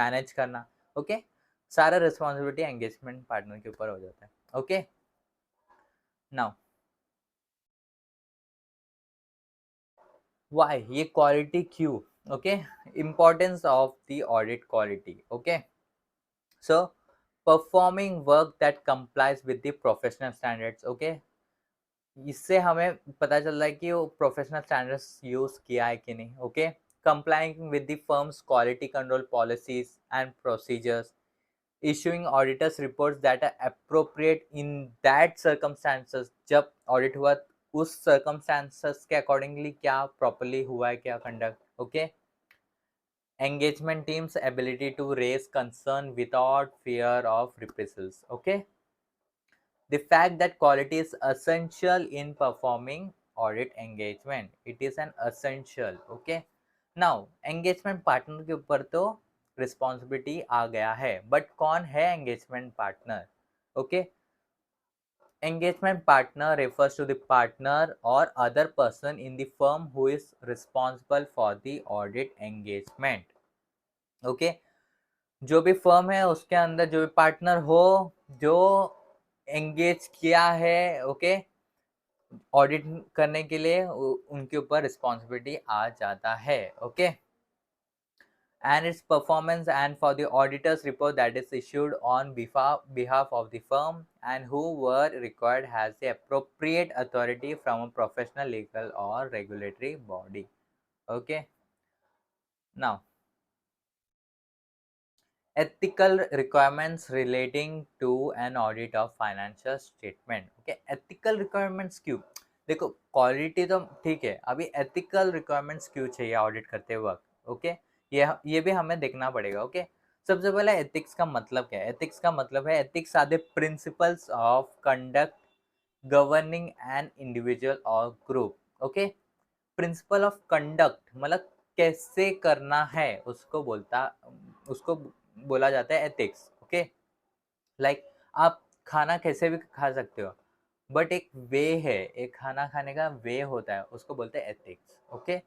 मैनेज करना. ओके. सारा रिस्पॉन्सिबिलिटी एंगेजमेंट पार्टनर के ऊपर हो जाता है. ओके. नाउ वाई ये क्वालिटी क्यों. Okay. Importance of the audit quality. Okay. So performing work that complies with the professional standards. Okay. इससे हमें पता चल रहा है कि वो प्रोफेशनल स्टैंडर्ड्स यूज किया है कि नहीं. Okay. Complying with the firm's quality control policies and procedures, issuing auditors reports that are appropriate in that circumstances. जब ऑडिट हुआ उस circumstances के accordingly क्या properly हुआ है, क्या conduct. Okay. engagement team's ability to raise concern without fear of reprisals. Okay. The fact that quality is essential in performing audit engagement. It is an essential. Okay. Now engagement partner के ऊपर तो responsibility आ गया है. But कौन है engagement partner. Okay. engagement partner refers to the partner or other person in the firm who is responsible for the audit engagement. Okay. जो भी firm है उसके अंदर जो भी पार्टनर हो जो एंगेज किया है, ओके, ऑडिट करने के लिए उनके ऊपर रिस्पॉन्सिबिलिटी आ जाता है. Okay. and its performance and for the auditor's report that is issued on behalf of the firm and who were required has the appropriate authority from a professional legal or regulatory body. Okay. Now ethical requirements relating to an audit of financial statement. Okay. ethical requirements क्यों. देखो quality तो ठीक है, अभी ethical requirements क्यों चाहिए audit करते वक्त, ओके, ये भी हमें देखना पड़ेगा, ओके। सबसे पहले एथिक्स का मतलब क्या है? एथिक्स का मतलब है ethics are the principles of conduct governing an individual और group, okay. Principle of conduct मतलब कैसे करना है उसको बोला जाता है एथिक्स, ओके। लाइक आप खाना कैसे भी खा सकते हो, बट एक वे है, एक खाना खाने का वे होता है, उसको बोलते हैं ethics, okay.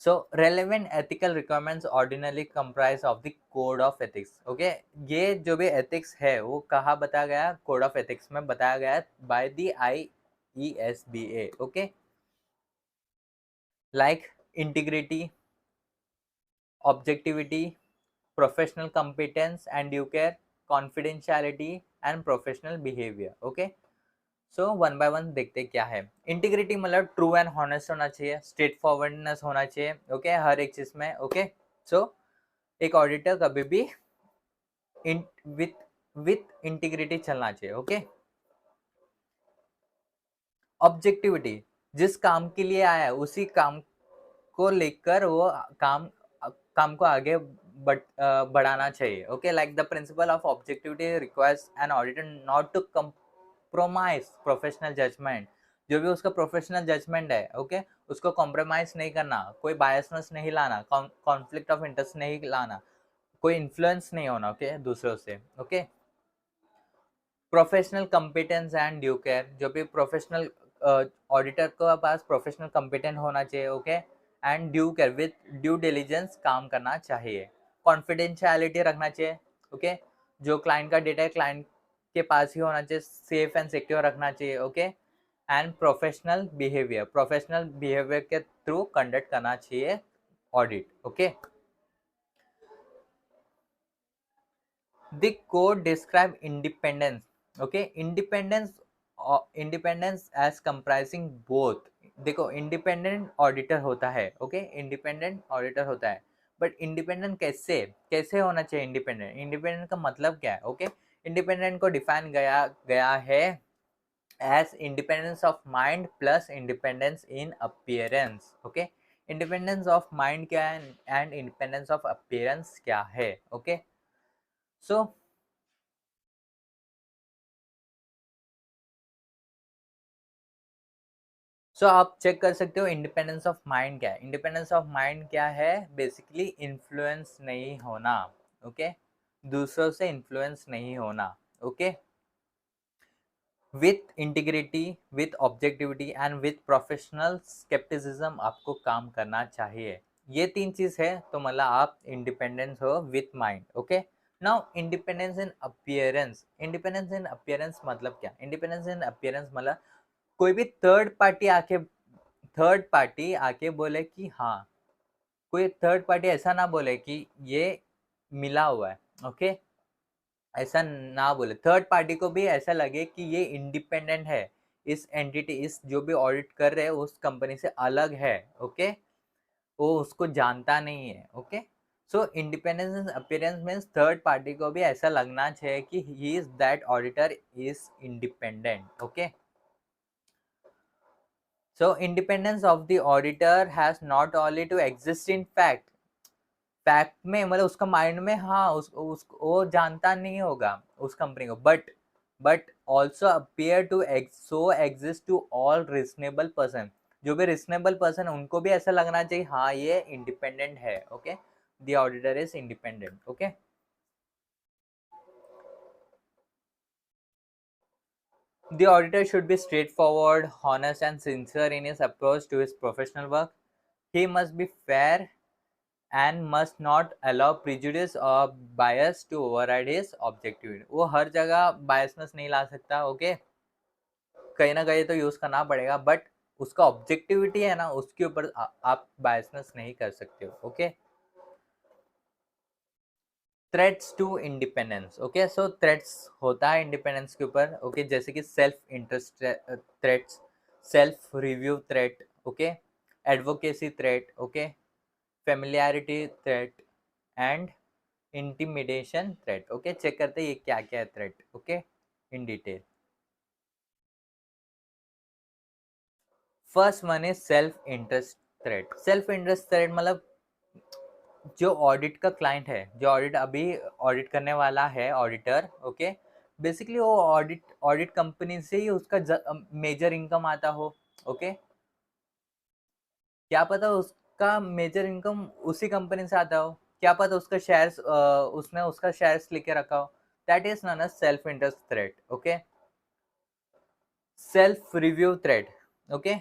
So relevant ethical requirements ordinarily comprise of the code of ethics, okay. ये जो भी एथिक्स है वो कहाँ बताया गया? कोड ऑफ एथिक्स में बताया गया है by the IESBA, okay. Like integrity, objectivity, professional competence and due care, confidentiality and professional behavior, okay. So one by one देखते क्या है। इंटीग्रिटी मतलब ट्रू एंड हॉनेस्ट होना चाहिए, स्ट्रेट फॉरवर्डनेस होना चाहिए, ओके, हर एक चीज में, ओके। सो एक ऑडिटर कभी भी विथ विथ इंटीग्रिटी चलना चाहिए, ओके। ऑब्जेक्टिविटी, जिस काम के लिए आया है उसी काम को लेकर वो काम काम को आगे बढ़ाना चाहिए, okay. Like the principle of objectivity requires an auditor not to compromise professional judgement. जो भी उसका प्रोफेशनल जजमेंट है, ओके, उसको कॉम्प्रोमाइज नहीं करना, कोई बायसनेस नहीं लाना, कॉन्फ्लिक्ट ऑफ इंटरेस्ट नहीं लाना, कोई इन्फ्लुएंस नहीं होना, ओके, दूसरों से, okay. Professional competence and due care, जो भी प्रोफेशनल ऑडिटर के पास प्रोफेशनल कंपिटेंट होना चाहिए, okay. And due care with due diligence काम करना चाहिए। कॉन्फिडेंशियलिटी रखना चाहिए, ओके। जो क्लाइंट का डेटा है क्लाइंट के पास ही होना चाहिए, सेफ एंड सिक्योर रखना चाहिए, ओके। एंड प्रोफेशनल बिहेवियर के थ्रू कंडक्ट करना चाहिए audit, okay. The code describe independence, okay, independence as comprising both। देखो इंडिपेंडेंट ऑडिटर होता है, ओके, इंडिपेंडेंट ऑडिटर होता है, बट इंडिपेंडेंट कैसे कैसे होना चाहिए? इंडिपेंडेंट का मतलब क्या है? ओके, इंडिपेंडेंट को डिफाइन गया गया है as independence of mind plus independence in appearance, okay. Independence of mind क्या है एंड इंडिपेंडेंस ऑफ अपीयरेंस क्या है, ओके। सो आप चेक कर सकते हो इंडिपेंडेंस ऑफ माइंड क्या है। इंडिपेंडेंस ऑफ माइंड क्या है? बेसिकली इन्फ्लुएंस नहीं होना, ओके, दूसरों से इन्फ्लुएंस नहीं होना, okay. With integrity, with objectivity and with professional scepticism आपको काम करना चाहिए। ये तीन चीज है तो मतलब आप इंडिपेंडेंस हो with mind, okay. Now independence in appearance, independence in appearance मतलब क्या? इंडिपेंडेंस इन अपीयरेंस मतलब कोई भी थर्ड पार्टी आके बोले कि हाँ, कोई थर्ड पार्टी ऐसा ना बोले कि ये मिला हुआ है, ओके, ऐसा ना बोले। थर्ड पार्टी को भी ऐसा लगे कि ये इंडिपेंडेंट है, इस एंटिटी, इस जो भी ऑडिट कर रहे हैं उस कंपनी से अलग है, ओके, वो उसको जानता नहीं है, okay. So independence appearance means third party को भी ऐसा लगना चाहिए कि he is that auditor is independent, okay. So independence of the auditor has not only to exist in fact में मतलब उसका माइंड में, हाँ, वो जानता नहीं होगा उस कंपनी को, but also appear to so exist to all reasonable person. जो भी रिजनेबल पर्सन उनको भी ऐसा लगना चाहिए हाँ ये इंडिपेंडेंट है, okay, the auditor is independent, okay. The auditor should be straightforward, honest, and sincere in his approach to his professional work. He must be fair and must not allow prejudice or bias to override his objectivity। वो हर जगह biasness नहीं ला सकता, okay, कहीं ना कहीं तो use करना पड़ेगा, बट उसका ऑब्जेक्टिविटी है ना उसके ऊपर आप बायसनेस नहीं कर सकते हो, okay. Threats to independence, okay, so threats होता है इंडिपेंडेंस के ऊपर, ओके, जैसे कि self interest threats, self review threat, okay, advocacy threat, okay, familiarity threat and intimidation threat, okay. Check करते हैं ये क्या क्या है threat, okay, in detail. First one is self interest threat. Self interest threat मतलब जो ऑडिट का client है, जो ऑडिट अभी ऑडिट करने वाला है, ऑडिटर, ओके, बेसिकली वो ऑडिट कंपनी से ही उसका मेजर इनकम आता हो, ओके, क्या पता उसका मेजर इनकम उसी कंपनी से आता हो, क्या पता उसका शेयर्स उसने उसका शेयर्स लेके रखा हो, that is known as self interest threat, okay. Self review threat, okay,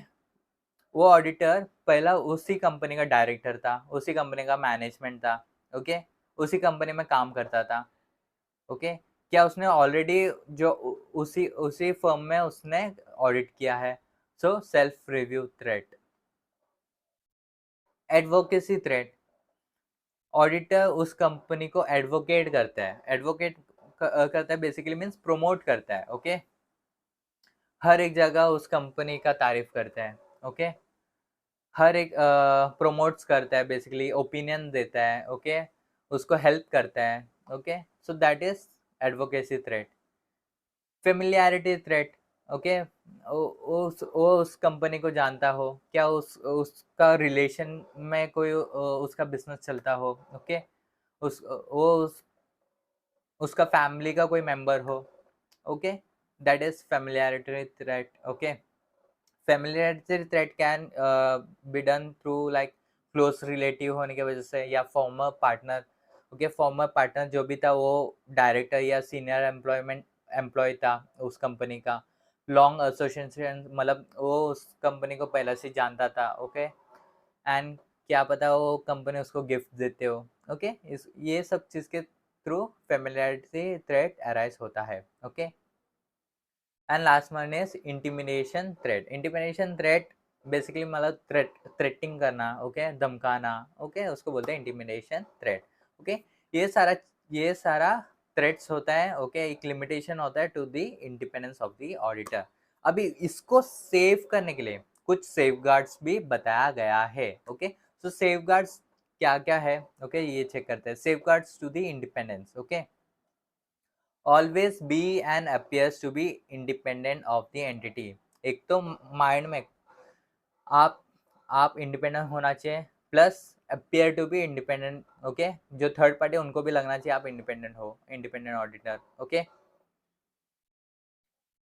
वो ऑडिटर पहला उसी कंपनी का डायरेक्टर था, उसी कंपनी का मैनेजमेंट था, ओके, उसी कंपनी में काम करता था, ओके, क्या उसने ऑलरेडी जो उसी उसी फर्म में उसने ऑडिट किया है, so self review threat. Advocacy threat, auditor उस कंपनी को एडवोकेट करता है, एडवोकेट करता है बेसिकली मीन्स प्रमोट करता है, ओके, हर एक जगह उस कंपनी का तारीफ करता है, ओके, हर एक प्रमोट्स करता है, बेसिकली ओपिनियन देता है, ओके, उसको हेल्प करता है, okay, so that is advocacy threat. Familiarity threat, okay, वो उस कंपनी को जानता हो, क्या उसका रिलेशन में कोई उसका बिजनेस चलता हो, ओके, उसका फैमिली का कोई मेंबर हो, okay, that is familiarity threat, okay. Familiarity threat can be done through like close relative होने की वजह से, या farmer partner, okay, farmer partner जो भी था वो डायरेक्टर या सीनियर एम्प्लॉय था उस कंपनी का, लॉन्ग एसोसिएशन मतलब वो उस कंपनी को पहले से जानता था, ओके, एंड क्या पता वो कंपनी उसको गिफ्ट देते हो, ओके, इस ये सब चीज़ के थ्रू फेमिलियरिटी थ्रेट अराइज होता है, okay. And last one is intimidation threat. Intimidation threat basically मतलब थ्रेटिंग करना, ओके, धमकाना, ओके, उसको बोलते हैं इंटिमिडेशन थ्रेट, ओके। ये सारा थ्रेट्स होता है, ओके, एक लिमिटेशन होता है to the independence of the auditor. अभी इसको सेव करने के लिए कुछ सेफगार्ड्स भी बताया गया है, ओके। सो सेफगार्ड्स क्या क्या है, ओके, ये चेक करते हैं। Safeguards to the independence, okay, always be and appears to be independent of the entity. एक तो माइंड में आप आप इंडिपेंडेंट होना चाहिए, plus appear to be independent, okay, जो थर्ड पार्टी उनको भी लगना चाहिए आप इंडिपेंडेंट हो, independent auditor, okay.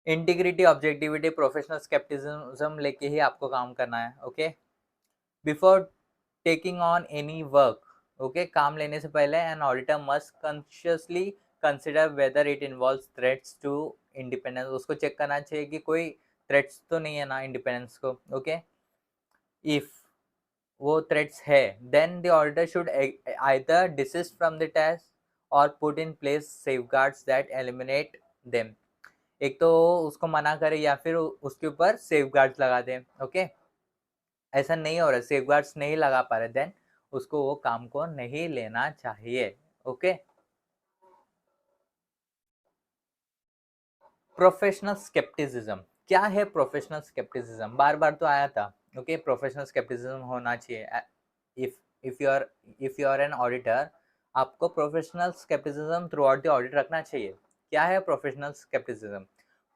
Integrity, objectivity, professional scepticism लेके ही आपको काम करना है, okay. Before taking on any work, okay, काम लेने से पहले an auditor must consciously consider whether it involves threats to independence. उसको चेक करना चाहिए कि कोई थ्रेट्स तो नहीं है ना इंडिपेंडेंस को, ओके। इफ वो थ्रेट्स है then the auditor should either desist from the test or put in place safeguards that eliminate them. एक तो उसको मना करे या फिर उसके ऊपर सेफगार्ड्स लगा दें, ओके। ऐसा नहीं हो रहा, सेफगार्ड्स नहीं लगा पा रहे, देन उसको वो काम को नहीं लेना चाहिए, ओके। प्रोफेशनल स्केप्टिसिज्म, क्या है प्रोफेशनल स्केप्टिसिज्म? बार बार तो आया था, ओके, प्रोफेशनल स्केप्टिसिज्म होना चाहिए। If if you are an auditor, आपको professional scepticism throughout the audit रखना चाहिए। क्या है professional scepticism?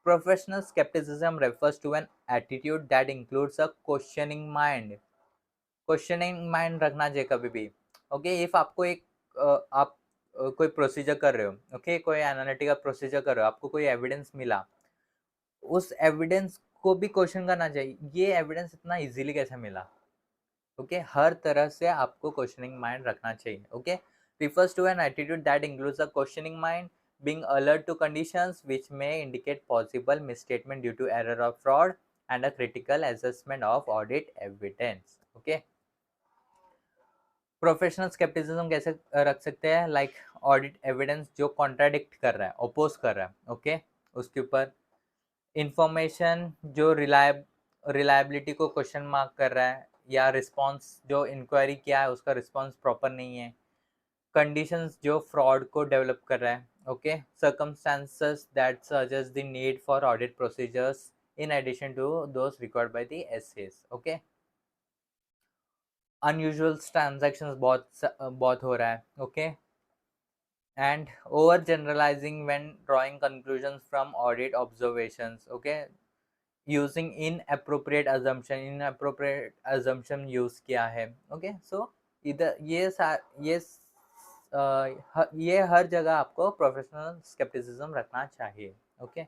Professional scepticism refers to an attitude that includes a questioning mind. Questioning mind रखना चाहिए कभी भी, ओके। इफ आपको एक आप कोई प्रोसीजर कर रहे हो, ओके, कोई एनालिटिकल प्रोसीजर कर रहे हो, आपको कोई एविडेंस मिला, उस एविडेंस को भी क्वेश्चन करना चाहिए, ये एविडेंस इतना इजीली कैसे मिला, ओके। हर तरह से आपको क्वेश्चनिंग माइंड रखना चाहिए, okay. Refers to an attitude that includes a questioning mind, being alert to conditions which may indicate possible misstatement due to error or fraud, and a critical assessment of audit evidence, okay। Professional scepticism कैसे रख सकते हैं? Like audit evidence जो contradict कर रहा है, oppose कर रहा है, ओके, उसके ऊपर इंफॉर्मेशन जो रिलायबिलिटी को क्वेश्चन मार्क कर रहा है, या रिस्पांस जो इंक्वायरी किया है उसका रिस्पांस प्रॉपर नहीं है, कंडीशंस जो फ्रॉड को डेवलप कर रहा है, okay, circumstances that suggest the need for audit procedures in addition to those required by the SAs, okay. Unusual transactions बहुत हो रहा है, okay, and over generalising when drawing conclusions from audit observations, okay. Using an assumption use किया है। Okay, सो इधर ये हर जगह आपको प्रोफेशनल स्केप्टिसिज्म रखना चाहिए। Okay,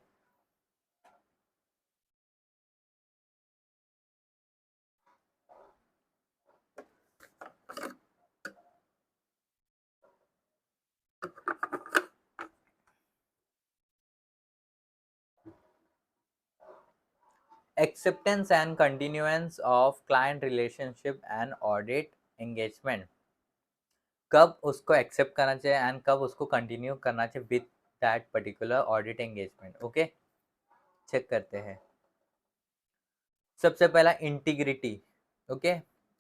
acceptance and continuance of client relationship and audit engagement, कब उसको एक्सेप्ट करना चाहिए एंड कब उसको कंटिन्यू करना चाहिए with that particular audit engagement. Okay, check करते हैं। सबसे पहला इंटीग्रिटी। ओके,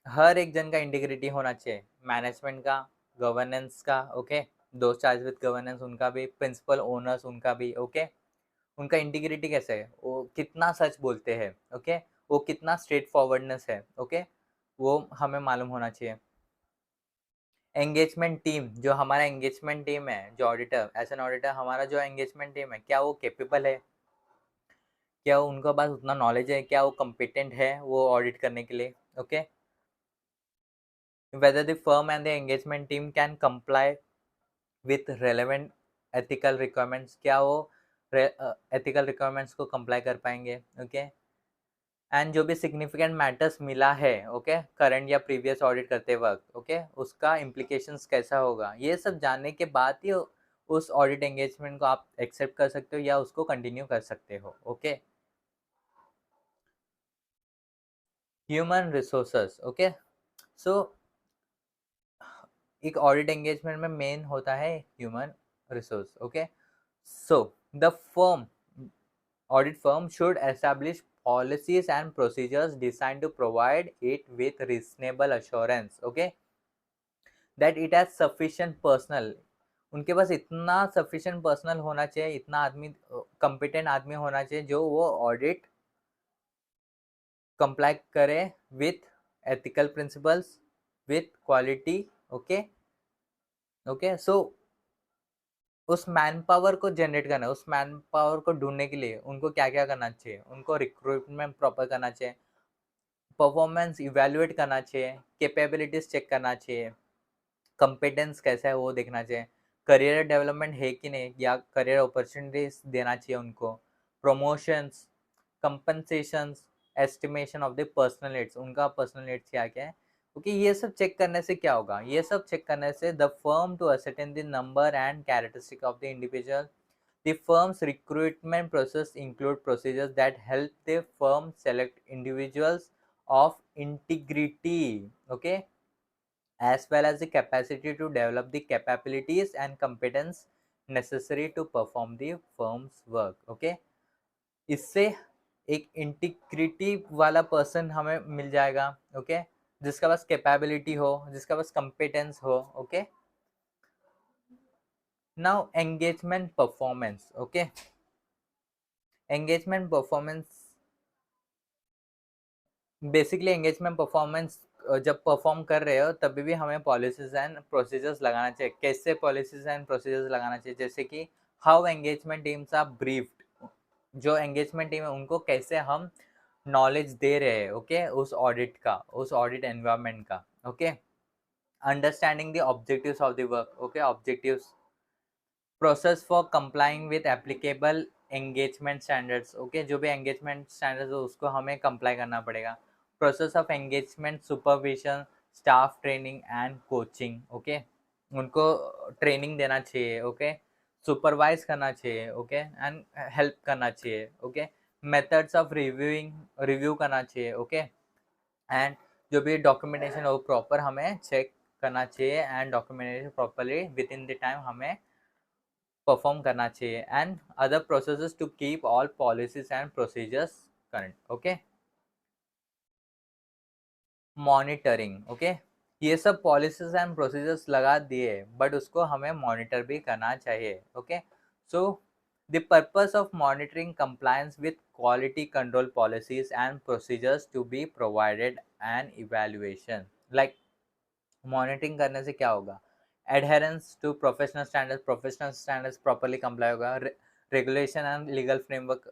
हर एक जन का इंटीग्रिटी होना चाहिए, मैनेजमेंट का, गवर्नेंस का। ओके, दो चार्ज विद गवर्नेंस उनका भी, प्रिंसिपल ओनर्स उनका भी। ओके, उनका इंटीग्रिटी कैसे है, वो कितना सच बोलते हैं। ओके, वो कितना स्ट्रेट फॉरवर्डनेस है। ओके, वो हमें मालूम होना चाहिए। एंगेजमेंट टीम, जो हमारा एंगेजमेंट टीम है, जो ऑडिटर, एज एन ऑडिटर हमारा जो एंगेजमेंट टीम है, क्या वो कैपेबल है, क्या उनके पास उतना नॉलेज है, क्या वो कम्पिटेंट है वो ऑडिट करने के लिए। Okay, whether the firm and the engagement team can comply with relevant ethical requirements, क्या वो ethical requirements को comply कर पाएंगे। ओके, एंड जो भी सिग्निफिकेंट मैटर्स मिला है, ओके, करंट या प्रीवियस ऑडिट करते वक्त, ओके, उसका इम्प्लीकेशंस कैसा होगा, ये सब जानने के बाद ही उस ऑडिट एंगेजमेंट को आप एक्सेप्ट कर सकते हो या उसको कंटिन्यू कर सकते हो। Okay, human resources. ओके, सो एक ऑडिट एंगेजमेंट में मेन होता है human resource. Okay, so the firm audit firm should establish policies and procedures designed to provide it with reasonable assurance, okay, that it has sufficient personnel, उनके पास इतना sufficient personnel होना चाहिए, इतना आदमी competent आदमी होना चाहिए जो वो audit comply करे with ethical principles, with quality। okay, okay, so उस मैन पावर को जनरेट करना, उस मैन पावर को ढूंढने के लिए उनको क्या क्या करना चाहिए, उनको रिक्रूटमेंट प्रॉपर करना चाहिए, परफॉर्मेंस इवेल्युएट करना चाहिए, कैपेबिलिटीज चेक करना चाहिए, कंपिटेंस कैसा है वो देखना चाहिए, करियर डेवलपमेंट है कि नहीं, या करियर अपॉर्चुनिटीज देना चाहिए उनको, promotions, कंपनसेशंस, estimation of the personal needs, उनका पर्सनल नीड्स क्या क्या है। क्योंकि ये सब चेक करने से क्या होगा, ये सब चेक करने से the firm to ascertain the number and characteristic of the individual. The firm's recruitment process include procedures that help the firm select individuals of integrity, okay, as well as the capacity to develop the capabilities and competence necessary to perform the firm's work। okay, इससे एक integrity वाला person हमें मिल जाएगा। Okay, जिसका पास capability हो, जिसका पास कंपेटेंस हो। Okay, now engagement performance. Okay, engagement performance basically engagement performance जब परफॉर्म कर रहे हो तभी भी हमें पॉलिसीज एंड प्रोसीजर्स लगाना चाहिए। कैसे पॉलिसीज एंड प्रोसीजर्स लगाना चाहिए, जैसे कि how engagement teams are briefed, जो एंगेजमेंट टीम है उनको कैसे हम नॉलेज दे रहे हैं। ओके, उस ऑडिट का, उस ऑडिट एनवायरनमेंट का। Okay, understanding the objectives of the work. Okay, objectives, process for complying with applicable engagement standards. Okay, जो भी एंगेजमेंट स्टैंडर्ड्स हो उसको हमें कंप्लाई करना पड़ेगा। Process of engagement supervision, staff training and coaching. Okay, उनको training देना चाहिए। ओके, सुपरवाइज करना चाहिए। ओके, एंड हेल्प करना चाहिए। ओके, मेथड्स ऑफ रिव्यू करना चाहिए। ओके, एंड जो भी डॉक्यूमेंटेशन है वो प्रॉपर हमें चेक करना चाहिए and documentation properly within the time हमें परफॉर्म करना चाहिए, and other processes to keep all policies and procedures current. Okay, monitoring. Okay, ये सब पॉलिसीज एंड प्रोसीजर्स लगा दिए बट उसको हमें मॉनिटर भी करना चाहिए। Okay, so the purpose of monitoring compliance with quality control policies and procedures to be provided and evaluation. Like monitoring करने से क्या होगा, adherence to professional standards properly comply होगा, रेगुलेशन एंड लीगल फ्रेमवर्क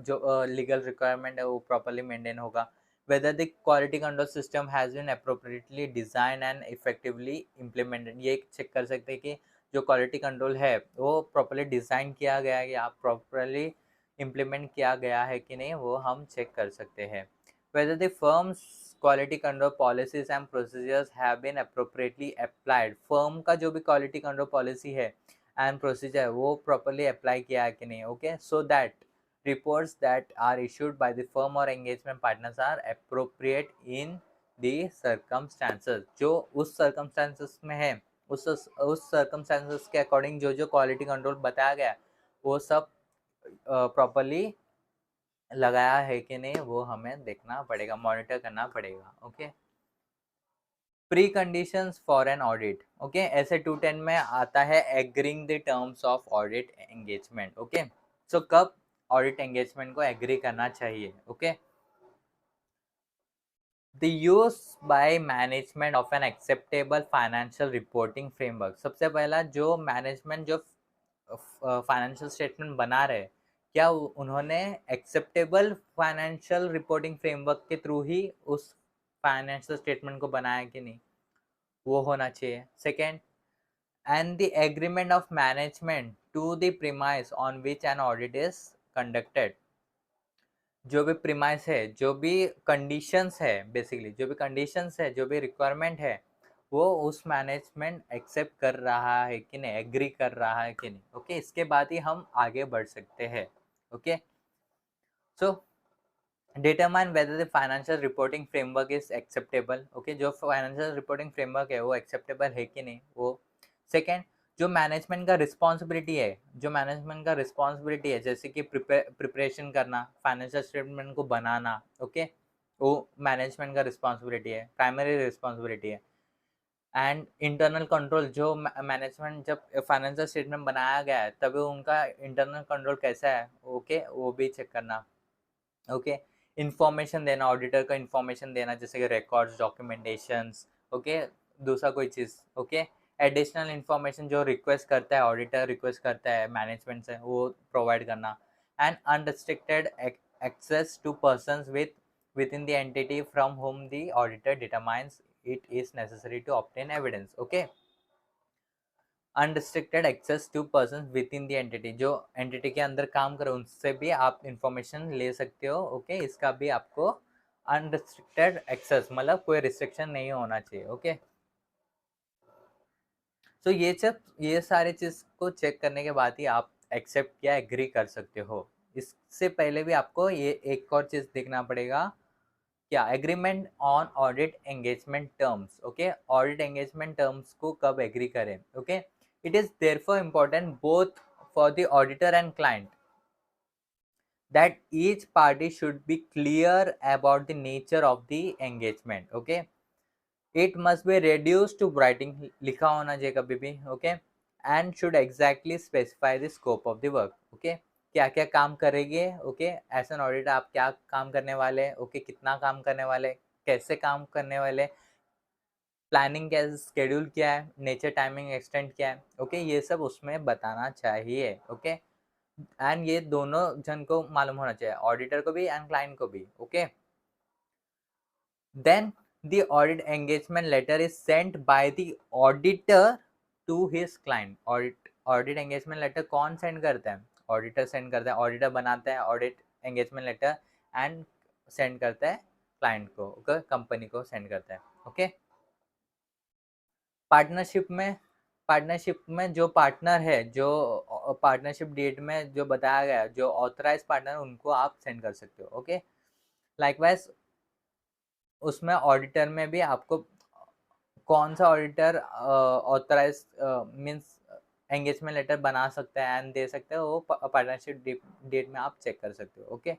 जो legal requirement है वो properly maintain होगा, whether the quality control system has been appropriately design and effectively implemented. ये चेक कर सकते हैं कि जो क्वालिटी कंट्रोल है वो प्रॉपरली डिज़ाइन किया गया है या प्रॉपरली इम्प्लीमेंट किया गया है कि नहीं, वो हम चेक कर सकते हैं। Whether the firm's quality control policies and procedures have been appropriately applied, firm का जो भी क्वालिटी कंट्रोल पॉलिसी है एंड प्रोसीजर वो प्रॉपरली अप्लाई किया है कि नहीं, okay, so that reports that are issued by the firm or engagement partners are appropriate in the circumstances। जो उस circumstances में है, उस circumstances के अकॉर्डिंग जो जो क्वालिटी कंट्रोल बताया गया वो सब प्रॉपरली लगाया है कि नहीं, वो हमें देखना पड़ेगा, मॉनिटर करना पड़ेगा। Okay, pre conditions for an audit. Okay, ऐसे 210 में आता है agreeing the terms of audit engagement. Okay, so कब ऑडिट एंगेजमेंट को एग्री करना चाहिए? Okay, the use by management of an acceptable financial reporting framework. सबसे पहला जो मैनेजमेंट जो फाइनेंशियल स्टेटमेंट बना रहे, क्या उन्होंने एक्सेप्टेबल फाइनेंशियल रिपोर्टिंग फ्रेमवर्क के थ्रू ही उस फाइनेंशियल स्टेटमेंट को बनाया कि नहीं, वो होना चाहिए। Second, and the agreement of management to the premise on which an audit is conducted. जो भी प्रीमाइस है, जो भी कंडीशंस है, बेसिकली जो भी कंडीशंस है, जो भी रिक्वायरमेंट है, वो उस मैनेजमेंट एक्सेप्ट कर रहा है कि नहीं, एग्री कर रहा है कि नहीं। ओके, इसके बाद ही हम आगे बढ़ सकते हैं। Okay, so determine whether the financial reporting framework is acceptable. Okay, जो फाइनेंशियल रिपोर्टिंग फ्रेमवर्क है वो एक्सेप्टेबल है कि नहीं, वो। सेकेंड, जो मैनेजमेंट का रिस्पॉन्सिबिलिटी है, जो मैनेजमेंट का रिस्पॉन्सिबिलिटी है, जैसे कि प्रिपरेशन करना, फाइनेंशियल स्टेटमेंट को बनाना, ओके, वो मैनेजमेंट का रिस्पॉन्सिबिलिटी है, प्राइमरी रिस्पॉन्सिबिलिटी है। एंड इंटरनल कंट्रोल, जो मैनेजमेंट जब फाइनेंशियल स्टेटमेंट बनाया गया है तभी उनका इंटरनल कंट्रोल कैसा है, ओके, वो भी चेक करना। ओके, इंफॉर्मेशन देना, ऑडिटर को इंफॉर्मेशन देना, जैसे कि रिकॉर्ड्स, डॉक्यूमेंटेशंस, ओके, दूसरा कोई चीज़, ओके, एडिशनल इंफॉर्मेशन जो रिक्वेस्ट करता है, ऑडिटर रिक्वेस्ट करता है मैनेजमेंट से, वो प्रोवाइड करना। And unrestricted access to persons within the entity from whom the auditor determines it is necessary to obtain evidence। okay, unrestricted access to person within the entity, जो entity के अंदर काम करे उनसे भी आप इंफॉर्मेशन ले सकते हो। ओके, इसका भी आपको अनरिस्ट्रिक्टेड एक्सेस, मतलब कोई रिस्ट्रिक्शन नहीं होना चाहिए। ओके, सो ये सारे चीज़ को चेक करने के बाद ही आप एक्सेप्ट या एग्री कर सकते हो। इससे पहले भी आपको ये एक और चीज़ देखना पड़ेगा, क्या, agreement on audit engagement terms. Okay, audit engagement terms को कब एग्री करें। Okay, it is therefore important both for the auditor and client that each party should be clear about the nature of the engagement। okay, it must be reduced to writing, लिखा होना चाहिए कभी भी। okay, and should exactly specify the scope of the work। okay, क्या क्या काम करेंगे, okay, as an auditor आप क्या काम करने वाले, ओके, कितना काम करने वाले, कैसे काम करने वाले, प्लानिंग क्या, स्केड्यूल क्या है, नेचर टाइमिंग एक्सटेंट क्या है, ओके, ये सब उसमें बताना चाहिए। ओके, एंड ये दोनों जन को मालूम होना चाहिए, ऑडिटर को भी एंड क्लाइंट को भी। Okay, then the audit engagement letter is sent by the auditor to his client. Audit engagement letter कौन सेंड करता है? ऑडिटर सेंड करता है, ऑडिटर बनाता है audit engagement letter and send करता है क्लाइंट को, ओके, कंपनी को सेंड करता है। ओके, पार्टनरशिप में जो पार्टनर है, जो पार्टनरशिप डेट में जो बताया गया, जो ऑथराइज पार्टनर, उनको आप सेंड कर सकते हो। ओके, लाइकवाइज उसमें ऑडिटर में भी आपको कौन सा auditor authorise means engagement letter बना सकता है एंड दे सकते हो, वो पार्टनरशिप डेट में आप चेक कर सकते हो। Okay,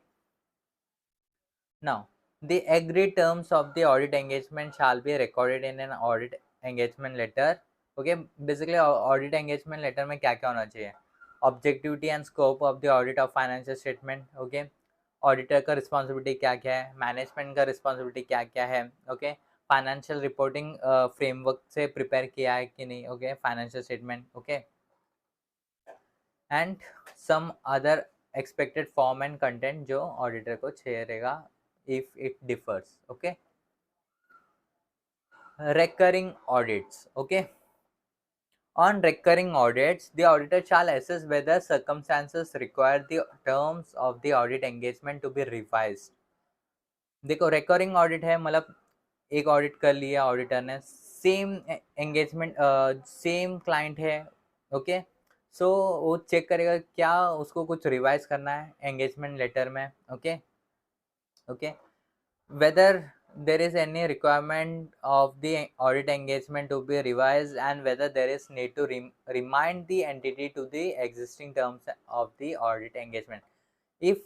now the agreed terms of the audit engagement shall be recorded in an audit engagement letter। Okay, basically audit engagement letter में क्या क्या होना चाहिए, objectivity and scope of the audit of financial statement. Okay, auditor का responsibility क्या क्या है, management का रिस्पॉन्सिबिलिटी क्या क्या है, ओके, फाइनेंशियल रिपोर्टिंग फ्रेमवर्क से प्रिपेयर किया है कि नहीं, okay, financial statement. Okay, and some other expected form and content जो ऑडिटर को छेड़ेगा if it differs. Okay, recurring audits. Okay, on recurring audits, the auditor shall assess whether circumstances require the terms of the audit engagement to be revised. देखो, recurring audit है मतलब एक audit कर लिया auditor ने, same engagement, same client है. Okay, सो वो check करेगा क्या उसको कुछ रिवाइज करना है एंगेजमेंट लेटर में. Okay, okay, whether there is any requirement of the audit engagement to be revised and whether there is need to remind the entity to the existing terms of the audit engagement. If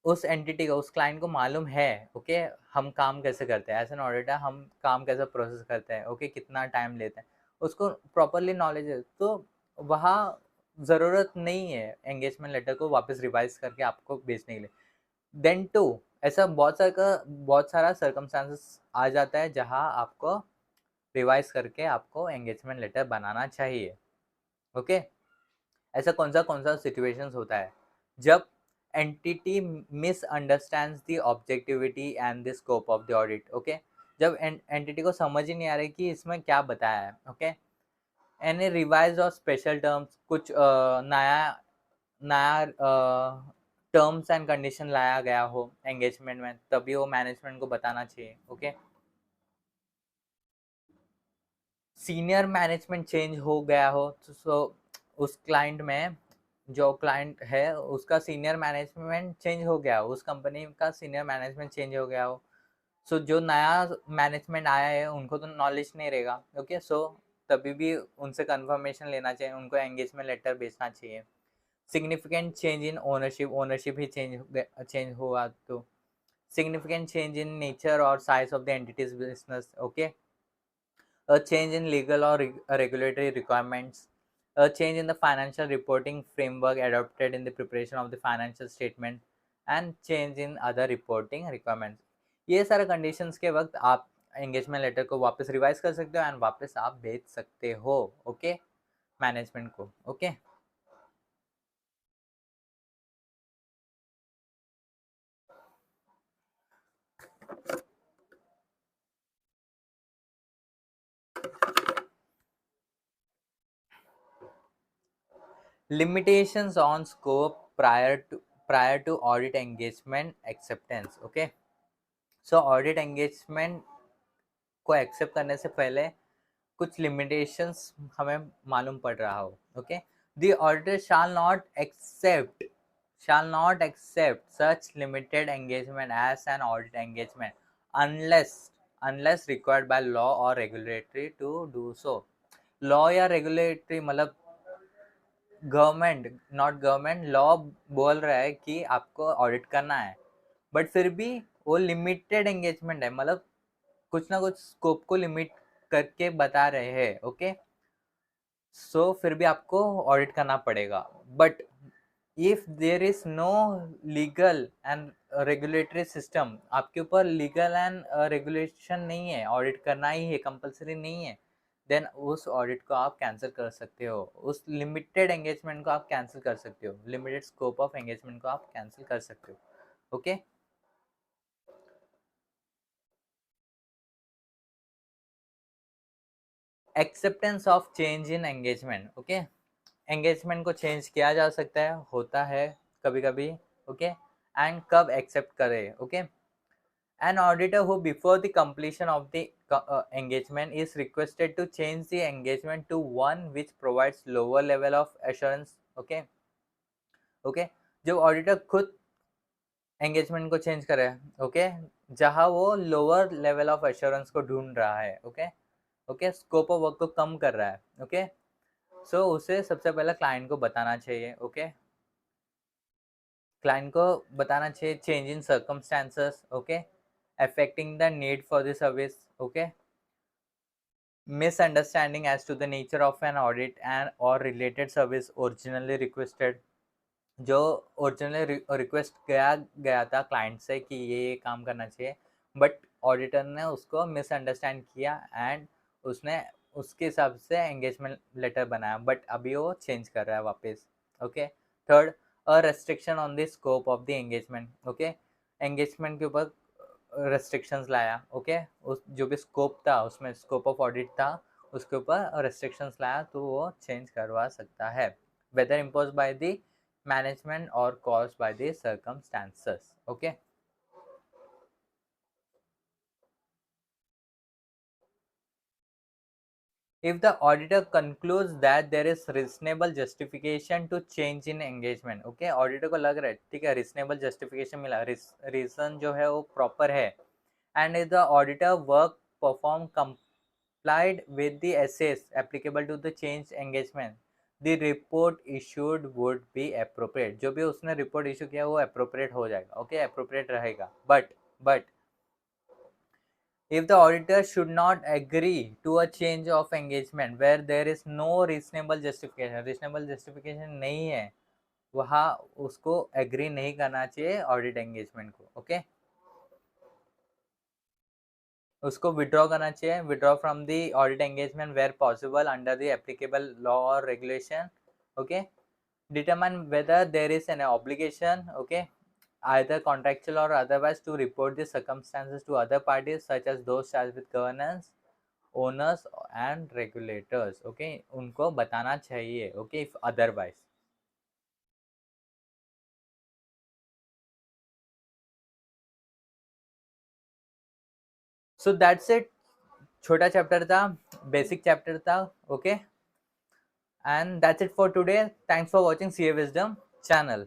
उस entity को, उस client को मालूम है, okay, हम काम कैसे करते हैं एज एन ऑडिटर, हम काम कैसे प्रोसेस करते हैं, ओके, कितना टाइम लेते हैं, उसको प्रॉपरली नॉलेज है, तो वहाँ ज़रूरत नहीं है एंगेजमेंट लेटर को वापस रिवाइज करके आपको भेजने के लिए. देन टू, ऐसा बहुत सारा सर्कमस्टांसेस आ जाता है जहाँ आपको रिवाइज करके आपको एंगेजमेंट लेटर बनाना चाहिए. ओके, ऐसा कौन सा सिचुएशंस होता है जब entity misunderstands the objectivity and the scope of the audit. Okay, जब एंटिटी को समझ ही नहीं आ रही कि इसमें क्या बताया है. ओके, एनी रिवाइज और स्पेशल टर्म्स, कुछ नया नया टर्म्स एंड कंडीशन लाया गया हो एंगेजमेंट में, तभी वो मैनेजमेंट को बताना चाहिए. ओके, सीनियर मैनेजमेंट चेंज हो गया हो, तो उस क्लाइंट में जो क्लाइंट है उसका सीनियर मैनेजमेंट चेंज हो गया हो, उस कंपनी का सीनियर मैनेजमेंट चेंज हो गया हो, सो जो नया मैनेजमेंट आया है उनको तो नॉलेज नहीं रहेगा. ओके, सो तभी भी उनसे कंफर्मेशन लेना चाहिए, उनको एंगेजमेंट लेटर भेजना चाहिए. Significant change in ownership he change हुआ तो significant change in nature or size of the entity's business. Okay, a change in legal or regulatory requirements, a change in the financial reporting framework adopted in the preparation of the financial statement, and change in other reporting requirements. ये सारे conditions के वक्त आप engagement letter को वापस revise कर सकते हो एंड वापस आप भेज सकते हो. ओके, मैनेजमेंट को. Okay, limitations on scope prior to audit engagement acceptance. Okay, so audit engagement को एक्सेप्ट करने से पहले कुछ लिमिटेशंस हमें मालूम पड़ रहा हो. Okay, the auditor shall not accept such limited engagement as an audit engagement unless required by law or regulatory to do so. Law या रेगुलेटरी मतलब गवर्नमेंट, नॉट गवर्नमेंट, लॉ बोल रहा है कि आपको ऑडिट करना है, बट फिर भी वो लिमिटेड एंगेजमेंट है, मतलब कुछ ना कुछ स्कोप को लिमिट करके बता रहे हैं. ओके, सो फिर भी आपको ऑडिट करना पड़ेगा. But if there is no legal and regulatory system, आपके ऊपर लीगल एंड रेगुलेशन नहीं है, ऑडिट करना ही है, कंपलसरी नहीं है, देन उस ऑडिट को आप कैंसिल कर सकते हो, उस लिमिटेड एंगेजमेंट को आप कैंसिल कर सकते हो, लिमिटेड स्कोप ऑफ एंगेजमेंट को आप कैंसिल कर सकते हो. Okay, acceptance of change in engagement. Okay, engagement को चेंज किया जा सकता है, होता है कभी कभी. ओके, एंड कब एक्सेप्ट करे. Okay, an auditor who before the completion of the engagement is requested to change the engagement to one which provides lower level of assurance. Okay, okay, जब ऑडिटर खुद एंगेजमेंट को change करे, okay, जहां वो lower level of assurance को ढूंढ रहा है. Okay, okay, scope of work को कम कर रहा है. ओके, सो उसे सबसे पहले क्लाइंट को बताना चाहिए. ओके, क्लाइंट को बताना चाहिए change in circumstances. Okay, affecting the need for the service. Okay, misunderstanding as to the nature of an audit and or related service originally requested. जो ओरिजिनली रिक्वेस्ट गया था क्लाइंट से कि ये काम करना चाहिए, बट ऑडिटर ने उसको मिसअंडरस्टैंड किया एंड उसने उसके हिसाब से एंगेजमेंट लेटर बनाया, बट अभी वो चेंज कर रहा है वापस. Okay. Third, a restriction on the scope of the engagement, okay, engagement के ऊपर रेस्ट्रिक्शंस लाया, ओके, उस जो भी स्कोप था उसमें स्कोप ऑफ ऑडिट था उसके ऊपर रेस्ट्रिक्शंस लाया तो वो चेंज करवा सकता है, whether impose by the management or cause by the circumstances, okay. If the auditor concludes that there is reasonable justification to change in engagement, okay, auditor को लग रहा है ठीक है reasonable justification मिला, reason जो है वो proper है, and if the auditor work perform complied with the essays applicable to the changed engagement, the report issued would be appropriate, जो भी उसने report issue किया वो appropriate हो जाएगा, okay, appropriate रहेगा, but if the auditor should not agree to a change of engagement where there is no reasonable justification नहीं है, वहाँ उसको agree नहीं करना चाहिए audit engagement को, okay? उसको withdraw करना चाहिए, withdraw from the audit engagement where possible under the applicable law or regulation, okay? Determine whether there is an obligation, okay, either contractual or otherwise, to report the circumstances to other parties such as those charged with governance, owners and regulators, okay, उनको बताना चाहिए, okay, if otherwise. So that's it, छोटा chapter था, basic chapter था, okay, and that's it for today. Thanks for watching CA Wisdom channel.